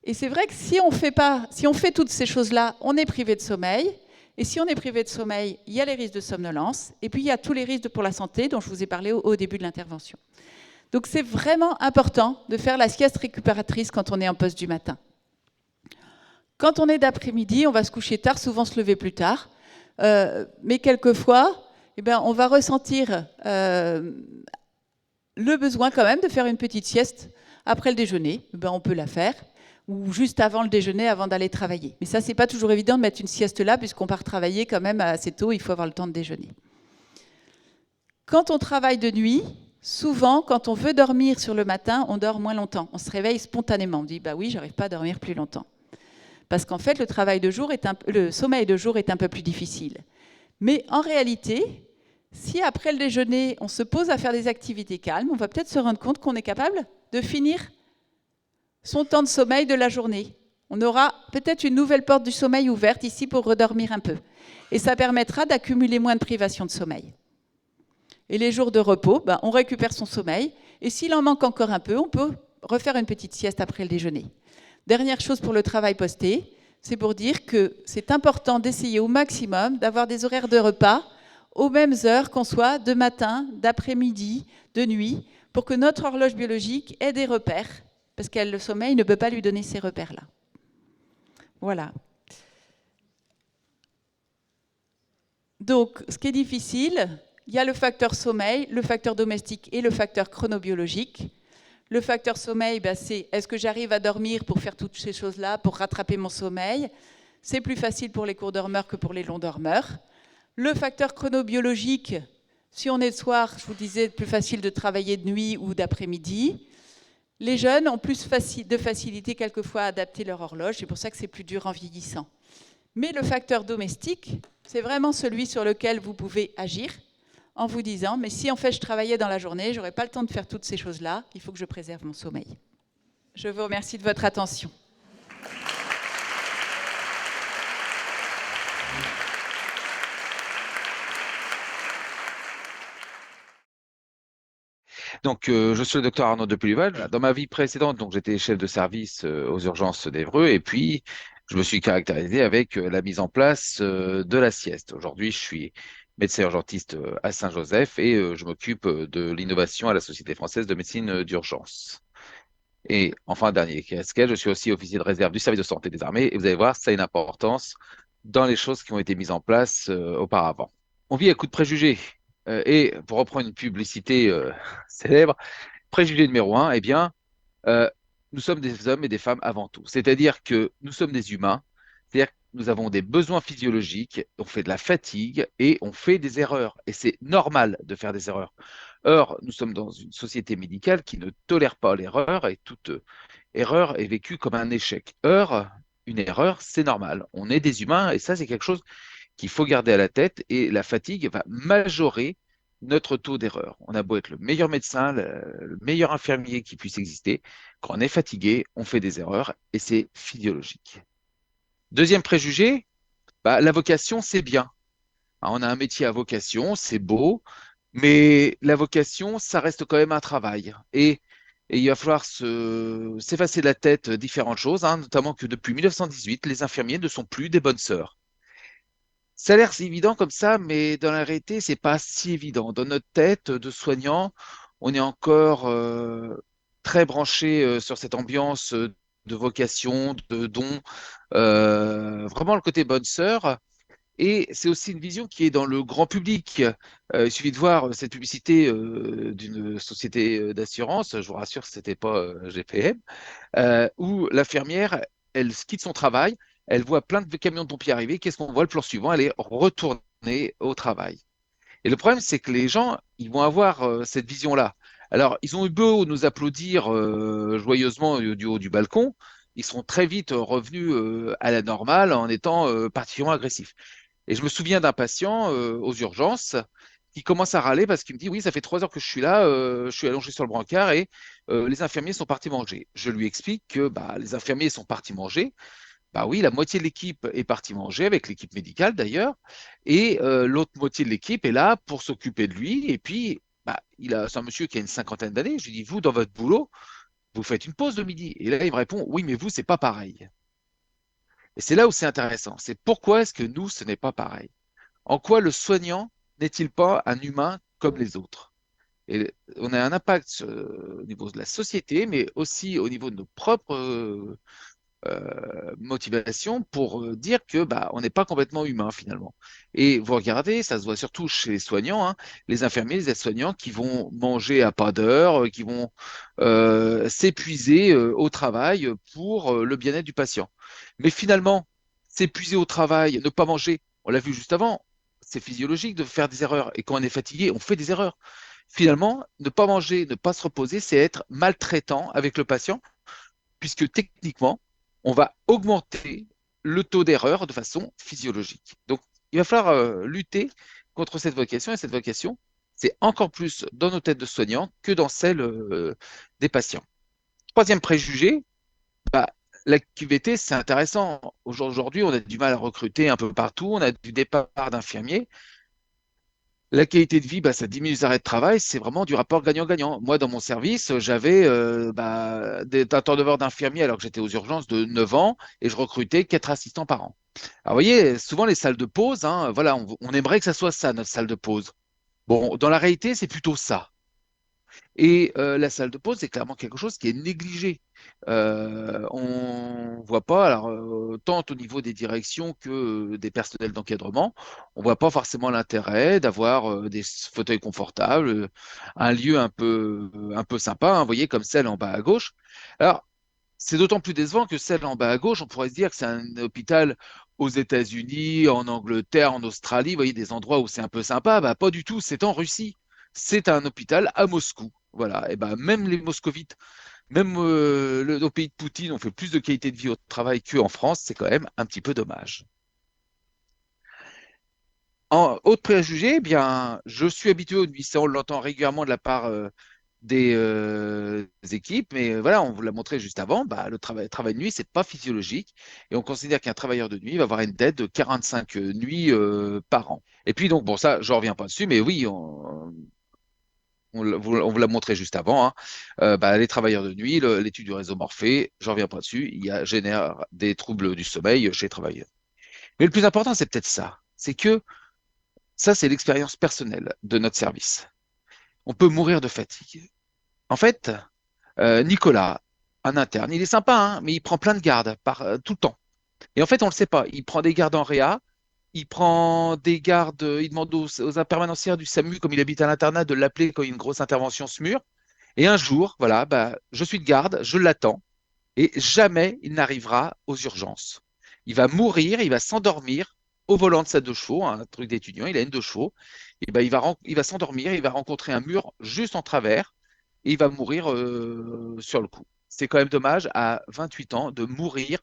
Et c'est vrai que si on fait toutes ces choses-là, on est privé de sommeil. Et si on est privé de sommeil, il y a les risques de somnolence. Et puis, il y a tous les risques pour la santé dont je vous ai parlé au début de l'intervention. Donc, c'est vraiment important de faire la sieste récupératrice quand on est en poste du matin. Quand on est d'après-midi, on va se coucher tard, souvent se lever plus tard. Mais quelquefois, on va ressentir le besoin quand même de faire une petite sieste après le déjeuner. On peut la faire, ou juste avant le déjeuner, avant d'aller travailler. Mais ça, c'est pas toujours évident de mettre une sieste là, puisqu'on part travailler quand même assez tôt, il faut avoir le temps de déjeuner. Quand on travaille de nuit, souvent, quand on veut dormir sur le matin, on dort moins longtemps. On se réveille spontanément. On dit, bah oui, j'arrive pas à dormir plus longtemps. Parce qu'en fait, le sommeil de jour est un peu plus difficile. Mais en réalité, si après le déjeuner, on se pose à faire des activités calmes, on va peut-être se rendre compte qu'on est capable de finir son temps de sommeil de la journée. On aura peut-être une nouvelle porte du sommeil ouverte ici pour redormir un peu. Et ça permettra d'accumuler moins de privation de sommeil. Et les jours de repos, on récupère son sommeil. Et s'il en manque encore un peu, on peut refaire une petite sieste après le déjeuner. Dernière chose pour le travail posté, c'est pour dire que c'est important d'essayer au maximum d'avoir des horaires de repas aux mêmes heures qu'on soit de matin, d'après-midi, de nuit, pour que notre horloge biologique ait des repères, parce que le sommeil ne peut pas lui donner ces repères-là. Voilà. Donc, ce qui est difficile, il y a le facteur sommeil, le facteur domestique et le facteur chronobiologique. Le facteur sommeil, c'est est-ce que j'arrive à dormir pour faire toutes ces choses-là, pour rattraper mon sommeil? C'est plus facile pour les courts dormeurs que pour les longs dormeurs. Le facteur chronobiologique, si on est le soir, je vous disais, plus facile de travailler de nuit ou d'après-midi. Les jeunes ont plus de facilité quelquefois à adapter leur horloge, c'est pour ça que c'est plus dur en vieillissant. Mais le facteur domestique, c'est vraiment celui sur lequel vous pouvez agir en vous disant, mais si en fait je travaillais dans la journée, je n'aurais pas le temps de faire toutes ces choses-là, il faut que je préserve mon sommeil. Je vous remercie de votre attention.
Donc, je suis le docteur Arnaud de Pulival. Dans ma vie précédente, j'étais chef de service aux urgences d'Évreux et puis je me suis caractérisé avec la mise en place de la sieste. Aujourd'hui, je suis médecin urgentiste à Saint-Joseph et je m'occupe de l'innovation à la Société française de médecine d'urgence. Et enfin, dernier casquette, je suis aussi officier de réserve du service de santé des armées et vous allez voir, ça a une importance dans les choses qui ont été mises en place auparavant. On vit à coup de préjugés. Et pour reprendre une publicité célèbre, préjugé numéro un, eh bien, euh, nous sommes des hommes et des femmes avant tout. C'est-à-dire que nous sommes des humains, c'est-à-dire que nous avons des besoins physiologiques, on fait de la fatigue et on fait des erreurs. Et c'est normal de faire des erreurs. Or, nous sommes dans une société médicale qui ne tolère pas l'erreur et toute erreur est vécue comme un échec. Or, une erreur, c'est normal. On est des humains et ça, c'est quelque chose qu'il faut garder à la tête et la fatigue va majorer notre taux d'erreur. On a beau être le meilleur médecin, le meilleur infirmier qui puisse exister, quand on est fatigué, on fait des erreurs et c'est physiologique. Deuxième préjugé, bah, la vocation, c'est bien. Hein, on a un métier à vocation, c'est beau, mais la vocation, ça reste quand même un travail. Et il va falloir s'effacer de la tête différentes choses, hein, notamment que depuis 1918, les infirmiers ne sont plus des bonnes sœurs. Ça a l'air si évident comme ça, mais dans la réalité, c'est pas si évident. Dans notre tête de soignant, on est encore très branché sur cette ambiance de vocation, de don, vraiment le côté bonne sœur. Et c'est aussi une vision qui est dans le grand public. Il suffit de voir cette publicité d'une société d'assurance, je vous rassure, c'était pas GPM, où l'infirmière, elle quitte son travail, elle voit plein de camions de pompiers arriver. Qu'est-ce qu'on voit le plan suivant? Elle est retournée au travail. Et le problème, c'est que les gens, ils vont avoir cette vision-là. Alors, ils ont eu beau nous applaudir joyeusement du haut du balcon, ils seront très vite revenus à la normale en étant particulièrement agressifs. Et je me souviens d'un patient aux urgences qui commence à râler parce qu'il me dit, oui, ça fait 3 heures que je suis là, je suis allongé sur le brancard et les infirmiers sont partis manger. Je lui explique que bah, les infirmiers sont partis manger. Bah oui, la moitié de l'équipe est partie manger, avec l'équipe médicale d'ailleurs, et l'autre moitié de l'équipe est là pour s'occuper de lui. Et puis, bah, c'est un monsieur qui a une cinquantaine d'années. Je lui dis, vous, dans votre boulot, vous faites une pause de midi. Et là, il me répond, oui, mais vous, c'est pas pareil. Et c'est là où c'est intéressant. C'est pourquoi est-ce que nous, ce n'est pas pareil? En quoi le soignant n'est-il pas un humain comme les autres? Et on a un impact au niveau de la société, mais aussi au niveau de nos propres motivation pour dire que bah, on n'est pas complètement humain finalement. Et vous regardez, ça se voit surtout chez les soignants, hein, les infirmiers, les aides-soignants qui vont manger à pas d'heure, qui vont s'épuiser au travail pour le bien-être du patient. Mais finalement, s'épuiser au travail, ne pas manger, on l'a vu juste avant, c'est physiologique de faire des erreurs. Et quand on est fatigué, on fait des erreurs. Finalement, ne pas manger, ne pas se reposer, c'est être maltraitant avec le patient puisque techniquement, on va augmenter le taux d'erreur de façon physiologique. Donc, il va falloir lutter contre cette vocation, et cette vocation, c'est encore plus dans nos têtes de soignants que dans celles des patients. Troisième préjugé, bah, la QVT, c'est intéressant. Aujourd'hui, on a du mal à recruter un peu partout, on a du départ d'infirmiers. La qualité de vie, bah, ça diminue les arrêts de travail, c'est vraiment du rapport gagnant-gagnant. Moi, dans mon service, j'avais un turnover d'infirmiers alors que j'étais aux urgences de 9 ans et je recrutais 4 assistants par an. Alors, vous voyez, souvent les salles de pause, hein, voilà, on aimerait que ça soit ça, notre salle de pause. Bon, dans la réalité, c'est plutôt ça. Et la salle de pause, c'est clairement quelque chose qui est négligé. On voit pas, alors tant au niveau des directions que des personnels d'encadrement, on voit pas forcément l'intérêt d'avoir des fauteuils confortables, un lieu un peu sympa, hein, vous voyez, comme celle en bas à gauche. Alors, c'est d'autant plus décevant que celle en bas à gauche, on pourrait se dire que c'est un hôpital aux États-Unis, en Angleterre, en Australie, vous voyez, des endroits où c'est un peu sympa. Bah, pas du tout, c'est en Russie. C'est un hôpital à Moscou. Voilà. Et ben, même les moscovites, même au pays de Poutine, on fait plus de qualité de vie au travail qu'en France. C'est quand même un petit peu dommage. En autre préjugé, eh bien, je suis habitué au nuit. Ça, on l'entend régulièrement de la part des équipes, mais voilà, on vous l'a montré juste avant, bah, le travail de nuit, c'est pas physiologique, et on considère qu'un travailleur de nuit va avoir une dette de 45 nuits par an. Et puis donc, bon, ça, je reviens pas dessus, mais oui, on vous l'a montré juste avant, hein. Bah, les travailleurs de nuit, l'étude du réseau Morphée, je reviens pas dessus, génère des troubles du sommeil chez les travailleurs. Mais le plus important, c'est peut-être ça, c'est que Ça, c'est l'expérience personnelle de notre service. On peut mourir de fatigue. En fait, Nicolas, un interne, il est sympa, hein, mais il prend plein de gardes tout le temps. Et en fait, on ne le sait pas. Il prend des gardes en réa, il prend des gardes, il demande aux impermanencières du SAMU, comme il habite à l'internat, de l'appeler quand une grosse intervention se mure. Et un jour, voilà, bah, je suis de garde, je l'attends, et jamais il n'arrivera aux urgences. Il va mourir, il va s'endormir au volant de sa deux chevaux, un truc d'étudiant, il a une deux chevaux, et ben il va s'endormir, il va rencontrer un mur juste en travers, et il va mourir sur le coup. C'est quand même dommage à 28 ans de mourir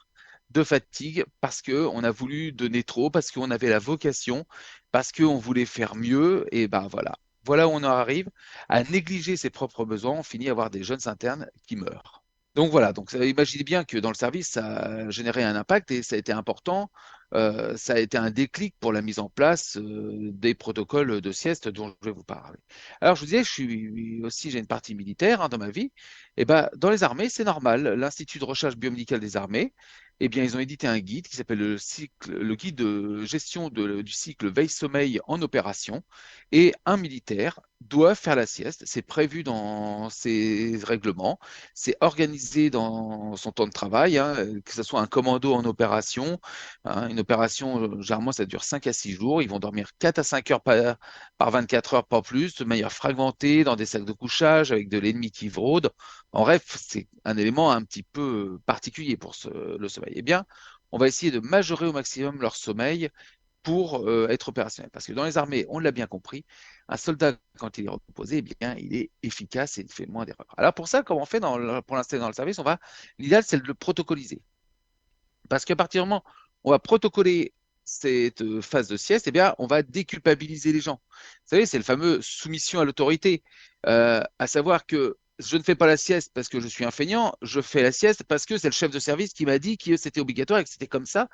de fatigue parce qu'on a voulu donner trop, parce qu'on avait la vocation, parce qu'on voulait faire mieux, et ben voilà. Voilà où on en arrive à négliger ses propres besoins, on finit à avoir des jeunes internes qui meurent. Donc voilà, donc imaginez bien que dans le service, ça a généré un impact et ça a été important. Ça a été un déclic pour la mise en place des protocoles de sieste dont je vais vous parler. Alors je vous disais, j'ai une partie militaire hein, dans ma vie. Et ben dans les armées, c'est normal. L'Institut de recherche biomédicale des armées, eh bien ils ont édité un guide qui s'appelle le guide de gestion du cycle veille-sommeil en opération. Et un militaire doit faire la sieste. C'est prévu dans ses règlements. C'est organisé dans son temps de travail, hein, que ce soit un commando en opération. Hein, une opération, généralement, ça dure 5 à 6 jours. Ils vont dormir 4 à 5 heures par 24 heures, pas plus, de manière fragmentée, dans des sacs de couchage, avec de l'ennemi qui rôde. En bref, c'est un élément un petit peu particulier pour le sommeil. Eh bien, on va essayer de majorer au maximum leur sommeil pour être opérationnel. Parce que dans les armées, on l'a bien compris, un soldat, quand il est reposé, eh bien, il est efficace et il fait moins d'erreurs. Alors pour ça, comment on fait pour l'installer dans le service, l'idéal, c'est de le protocoliser. Parce qu'à partir du moment où on va protocoler cette phase de sieste, eh bien, on va déculpabiliser les gens. Vous savez, c'est le fameux soumission à l'autorité, à savoir que je ne fais pas la sieste parce que je suis un feignant, je fais la sieste parce que c'est le chef de service qui m'a dit que c'était obligatoire et que c'était comme ça,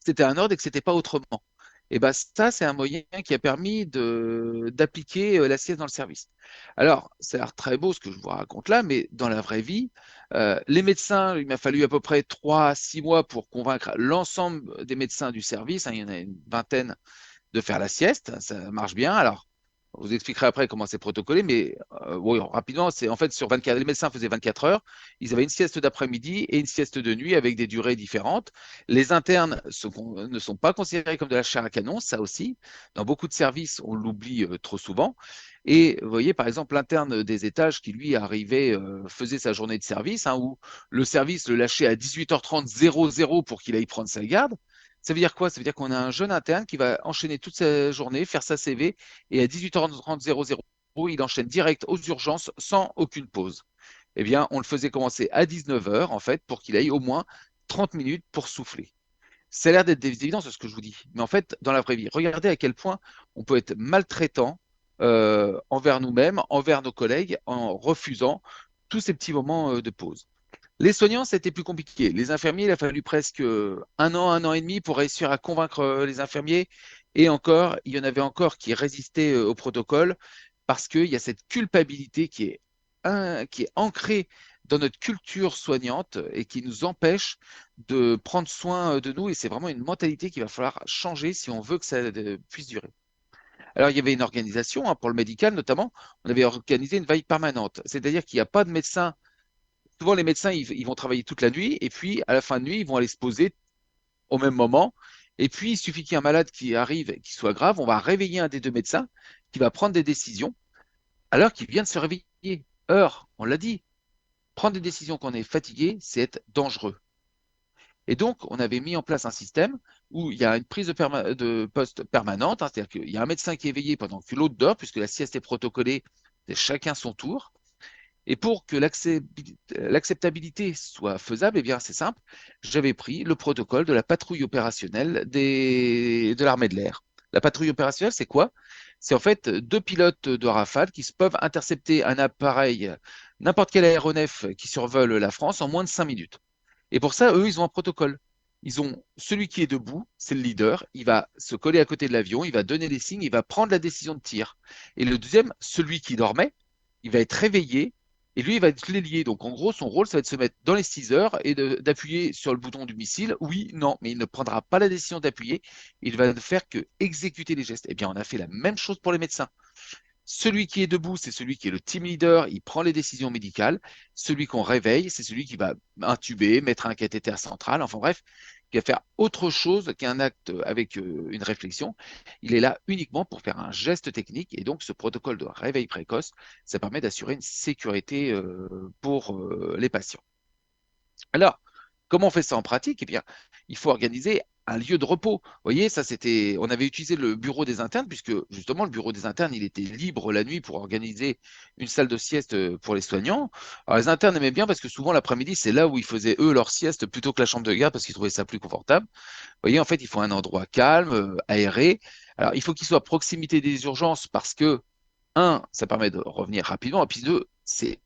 c'était un ordre et que c'était pas autrement. Et ben ça, c'est un moyen qui a permis d'appliquer la sieste dans le service. Alors, ça a l'air très beau ce que je vous raconte là, mais dans la vraie vie, les médecins, il m'a fallu à peu près 3 à 6 mois pour convaincre l'ensemble des médecins du service, hein, il y en a une vingtaine, de faire la sieste. Ça marche bien. Alors, je vous expliquerai après comment c'est protocolé, mais oui, rapidement, c'est en fait sur 24, les médecins faisaient 24 heures, ils avaient une sieste d'après-midi et une sieste de nuit avec des durées différentes. Les internes ne sont pas considérés comme de la chair à canon, ça aussi. Dans beaucoup de services, on l'oublie trop souvent. Et vous voyez, par exemple, l'interne des étages qui, lui, arrivait, faisait sa journée de service, hein, où le service le lâchait à 18h30 00 pour qu'il aille prendre sa garde. Ça veut dire quoi? Ça veut dire qu'on a un jeune interne qui va enchaîner toute sa journée, faire sa CV, et à 18h30 00, il enchaîne direct aux urgences sans aucune pause. Eh bien, on le faisait commencer à 19h, en fait, pour qu'il aille au moins 30 minutes pour souffler. Ça a l'air d'être des évidences, ce que je vous dis. Mais en fait, dans la vraie vie, regardez à quel point on peut être maltraitant envers nous-mêmes, envers nos collègues, en refusant tous ces petits moments de pause. Les soignants, c'était plus compliqué. Les infirmiers, il a fallu presque un an et demi pour réussir à convaincre les infirmiers. Et encore, il y en avait encore qui résistaient au protocole parce qu'il y a cette culpabilité qui est ancrée dans notre culture soignante et qui nous empêche de prendre soin de nous. Et c'est vraiment une mentalité qu'il va falloir changer si on veut que ça puisse durer. Alors, il y avait une organisation hein, pour le médical, notamment. On avait organisé une veille permanente. C'est-à-dire qu'il n'y a pas de médecin. Souvent, les médecins, ils vont travailler toute la nuit et puis à la fin de nuit, ils vont aller se poser au même moment. Et puis, il suffit qu'il y ait un malade qui arrive et qui soit grave, on va réveiller un des deux médecins qui va prendre des décisions alors qu'il vient de se réveiller. Heure, on l'a dit, prendre des décisions quand on est fatigué, c'est être dangereux. Et donc, on avait mis en place un système où il y a une prise de poste permanente, hein, c'est-à-dire qu'il y a un médecin qui est éveillé pendant que l'autre dort, puisque la sieste est protocolée, c'est chacun son tour. Et pour que l'acceptabilité soit faisable, eh bien, c'est simple. J'avais pris le protocole de la patrouille opérationnelle de l'armée de l'air. La patrouille opérationnelle, c'est quoi? C'est en fait deux pilotes de Rafale qui peuvent intercepter un appareil, n'importe quel aéronef qui survole la France en moins de 5 minutes. Et pour ça, eux, ils ont un protocole. Ils ont celui qui est debout, c'est le leader, il va se coller à côté de l'avion, il va donner les signes, il va prendre la décision de tir. Et le deuxième, celui qui dormait, il va être réveillé Et lui, il va être l'ailier. Donc, en gros, son rôle, ça va être de se mettre dans les 6 heures et d'appuyer sur le bouton du missile. Oui, non, mais il ne prendra pas la décision d'appuyer. Il va ne faire que exécuter les gestes. Eh bien, on a fait la même chose pour les médecins. Celui qui est debout, c'est celui qui est le team leader, il prend les décisions médicales. Celui qu'on réveille, c'est celui qui va intuber, mettre un cathéter central, enfin bref, qui va faire autre chose qu'un acte avec une réflexion. Il est là uniquement pour faire un geste technique et donc ce protocole de réveil précoce, ça permet d'assurer une sécurité pour les patients. Alors, comment on fait ça en pratique? Eh bien, il faut organiser un lieu de repos. Vous voyez, ça c'était, on avait utilisé le bureau des internes puisque justement le bureau des internes, il était libre la nuit pour organiser une salle de sieste pour les soignants. Alors les internes aimaient bien parce que souvent l'après-midi, c'est là où ils faisaient eux leur sieste plutôt que la chambre de garde parce qu'ils trouvaient ça plus confortable. Vous voyez, en fait, il faut un endroit calme, aéré. Alors, il faut qu'il soit à proximité des urgences parce que, un, ça permet de revenir rapidement, et puis deux, c'est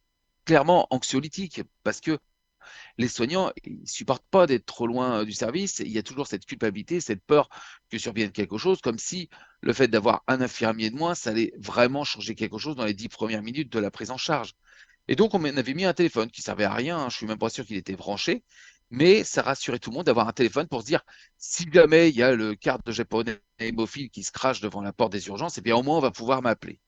clairement anxiolytique parce que les soignants, ils supportent pas d'être trop loin du service. Il y a toujours cette culpabilité, cette peur que survienne quelque chose, comme si le fait d'avoir un infirmier de moins, ça allait vraiment changer quelque chose dans les 10 premières minutes de la prise en charge. Et donc, on avait mis un téléphone qui servait à rien. Hein, je suis même pas sûr qu'il était branché, mais ça rassurait tout le monde d'avoir un téléphone pour se dire, si jamais il y a le quart de japonais hémophile qui se crache devant la porte des urgences, eh bien au moins on va pouvoir m'appeler.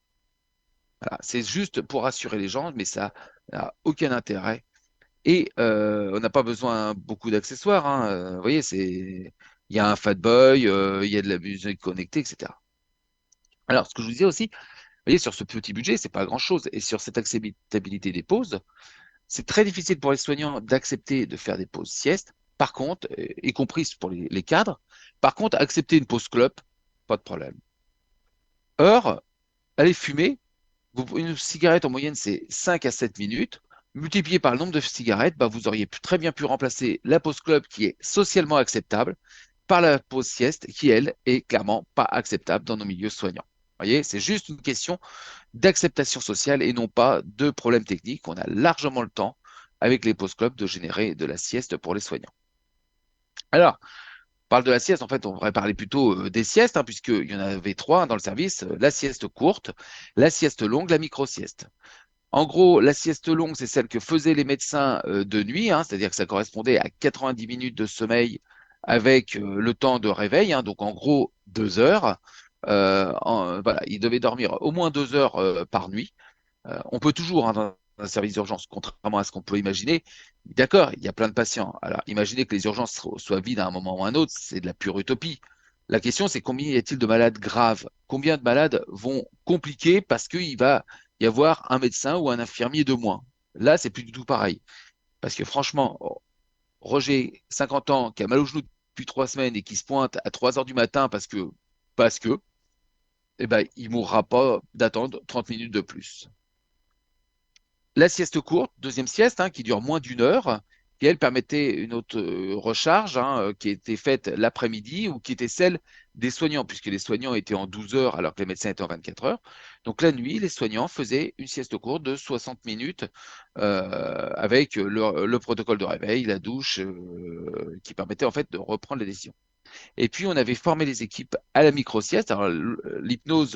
Voilà, c'est juste pour rassurer les gens, mais ça n'a aucun intérêt et on n'a pas besoin beaucoup d'accessoires. Hein. Vous voyez, il y a un Fat Boy, il y a de la musique connectée, etc. Alors, ce que je vous disais aussi, vous voyez, sur ce petit budget, c'est pas grand-chose. Et sur cette acceptabilité des pauses, c'est très difficile pour les soignants d'accepter de faire des pauses siestes. Par contre, y compris pour les cadres, par contre, accepter une pause clope, pas de problème. Or, aller fumer, une cigarette en moyenne, c'est 5 à 7 minutes. Multiplié par le nombre de cigarettes, bah, vous auriez très bien pu remplacer la pause club qui est socialement acceptable par la pause sieste qui, elle, est clairement pas acceptable dans nos milieux soignants. Vous voyez, c'est juste une question d'acceptation sociale et non pas de problème technique. On a largement le temps, avec les pauses club, de générer de la sieste pour les soignants. Alors, on parle de la sieste, en fait, on devrait parler plutôt des siestes, hein, puisqu'il y en avait trois dans le service, la sieste courte, la sieste longue, la micro-sieste. En gros, la sieste longue, c'est celle que faisaient les médecins de nuit, hein, c'est-à-dire que ça correspondait à 90 minutes de sommeil avec le temps de réveil, hein, donc en gros 2 heures. Voilà, ils devaient dormir au moins 2 heures par nuit. On peut toujours, hein, dans un service d'urgence, contrairement à ce qu'on peut imaginer. D'accord, il y a plein de patients. Alors, imaginez que les urgences soient vides à un moment ou à un autre, c'est de la pure utopie. La question, c'est combien y a-t-il de malades graves? Combien de malades vont compliquer parce qu'il va y avoir un médecin ou un infirmier de moins? Là, c'est plus du tout pareil. Parce que franchement, Roger, 50 ans, qui a mal au genou depuis 3 semaines et qui se pointe à 3 heures du matin parce que, eh ben, il mourra pas d'attendre 30 minutes de plus. La sieste courte, deuxième sieste, hein, qui dure moins d'1 heure, qui elle permettait une autre recharge qui était faite l'après-midi ou qui était celle des soignants, puisque les soignants étaient en 12 heures alors que les médecins étaient en 24 heures. Donc la nuit, les soignants faisaient une sieste courte de 60 minutes avec le protocole de réveil, la douche, qui permettait en fait de reprendre les décisions. Et puis, on avait formé les équipes à la micro-sieste. Alors, l'hypnose,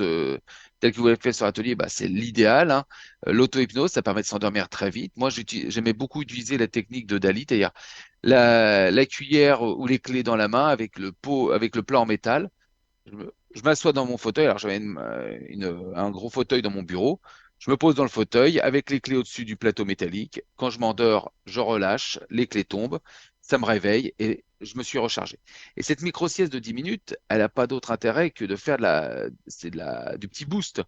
telle que vous l'avez fait sur l'atelier, bah, c'est l'idéal. Hein. L'auto-hypnose, ça permet de s'endormir très vite. Moi, j'aimais beaucoup utiliser la technique de Dali, c'est-à-dire la cuillère ou les clés dans la main avec le pot, avec le plat en métal. Je m'assois dans mon fauteuil. Alors, j'avais un gros fauteuil dans mon bureau. Je me pose dans le fauteuil avec les clés au-dessus du plateau métallique. Quand je m'endors, je relâche, les clés tombent, ça me réveille et je me suis rechargé. Et cette micro-sieste de 10 minutes, elle n'a pas d'autre intérêt que de faire du petit boost.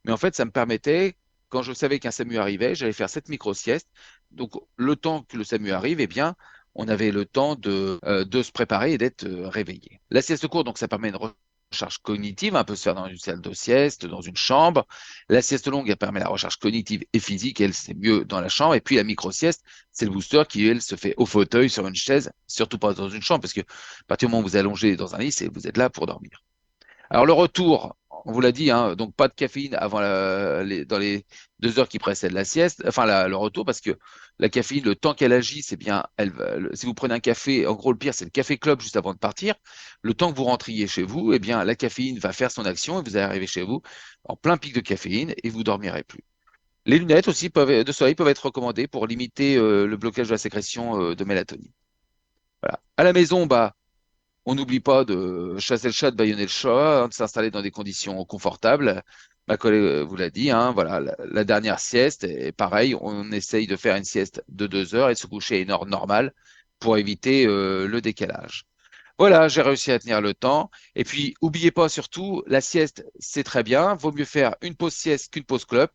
Mais en fait, ça me permettait, quand je savais qu'un SAMU arrivait, j'allais faire cette micro-sieste. Donc, le temps que le SAMU arrive, eh bien, on avait le temps de se préparer et d'être réveillé. La sieste courte, donc ça permet une recharge cognitive, un peu se faire dans une salle de sieste, dans une chambre. La sieste longue, elle permet la recharge cognitive et physique, elle, c'est mieux dans la chambre. Et puis la micro-sieste, c'est le booster qui, elle, se fait au fauteuil, sur une chaise, surtout pas dans une chambre, parce que à partir du moment où vous allongez dans un lit, vous êtes là pour dormir. Alors le retour, on vous l'a dit, hein, donc pas de caféine avant dans les 2 heures qui précèdent la sieste, enfin le retour, parce que la caféine, le temps qu'elle agit, c'est bien, si vous prenez un café, en gros le pire c'est le café club juste avant de partir, le temps que vous rentriez chez vous, eh bien la caféine va faire son action et vous allez arriver chez vous en plein pic de caféine et vous dormirez plus. Les lunettes aussi de soleil peuvent être recommandées pour limiter le blocage de la sécrétion de mélatonine. Voilà. À la maison, bah, on n'oublie pas de chasser le chat, de bâillonner le chat, hein, de s'installer dans des conditions confortables. Ma collègue vous l'a dit, hein, voilà, la dernière sieste, et pareil, on essaye de faire une sieste de 2 heures et de se coucher à une heure normale pour éviter le décalage. Voilà, j'ai réussi à tenir le temps. Et puis, oubliez pas surtout, la sieste, c'est très bien. Vaut mieux faire une pause sieste qu'une pause clope.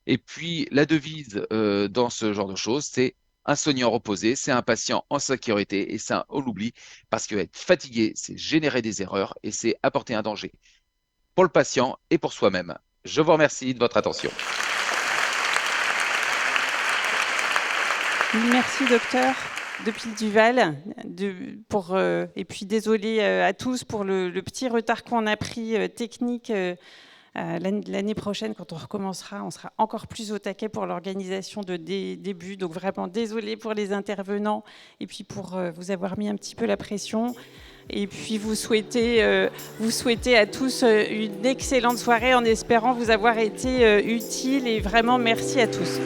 Et puis, la devise dans ce genre de choses, c'est un soignant reposé, c'est un patient en sécurité. Et ça, on l'oublie, parce que être fatigué, c'est générer des erreurs et c'est apporter un danger pour le patient et pour soi-même. Je vous remercie de votre attention.
Merci, docteur. Depuis le Duval, et puis désolé à tous pour le petit retard qu'on a pris technique. L'année prochaine, quand on recommencera, on sera encore plus au taquet pour l'organisation de début. Donc vraiment désolé pour les intervenants et puis pour vous avoir mis un petit peu la pression. Et puis vous souhaitez à tous une excellente soirée en espérant vous avoir été utile et vraiment merci à tous.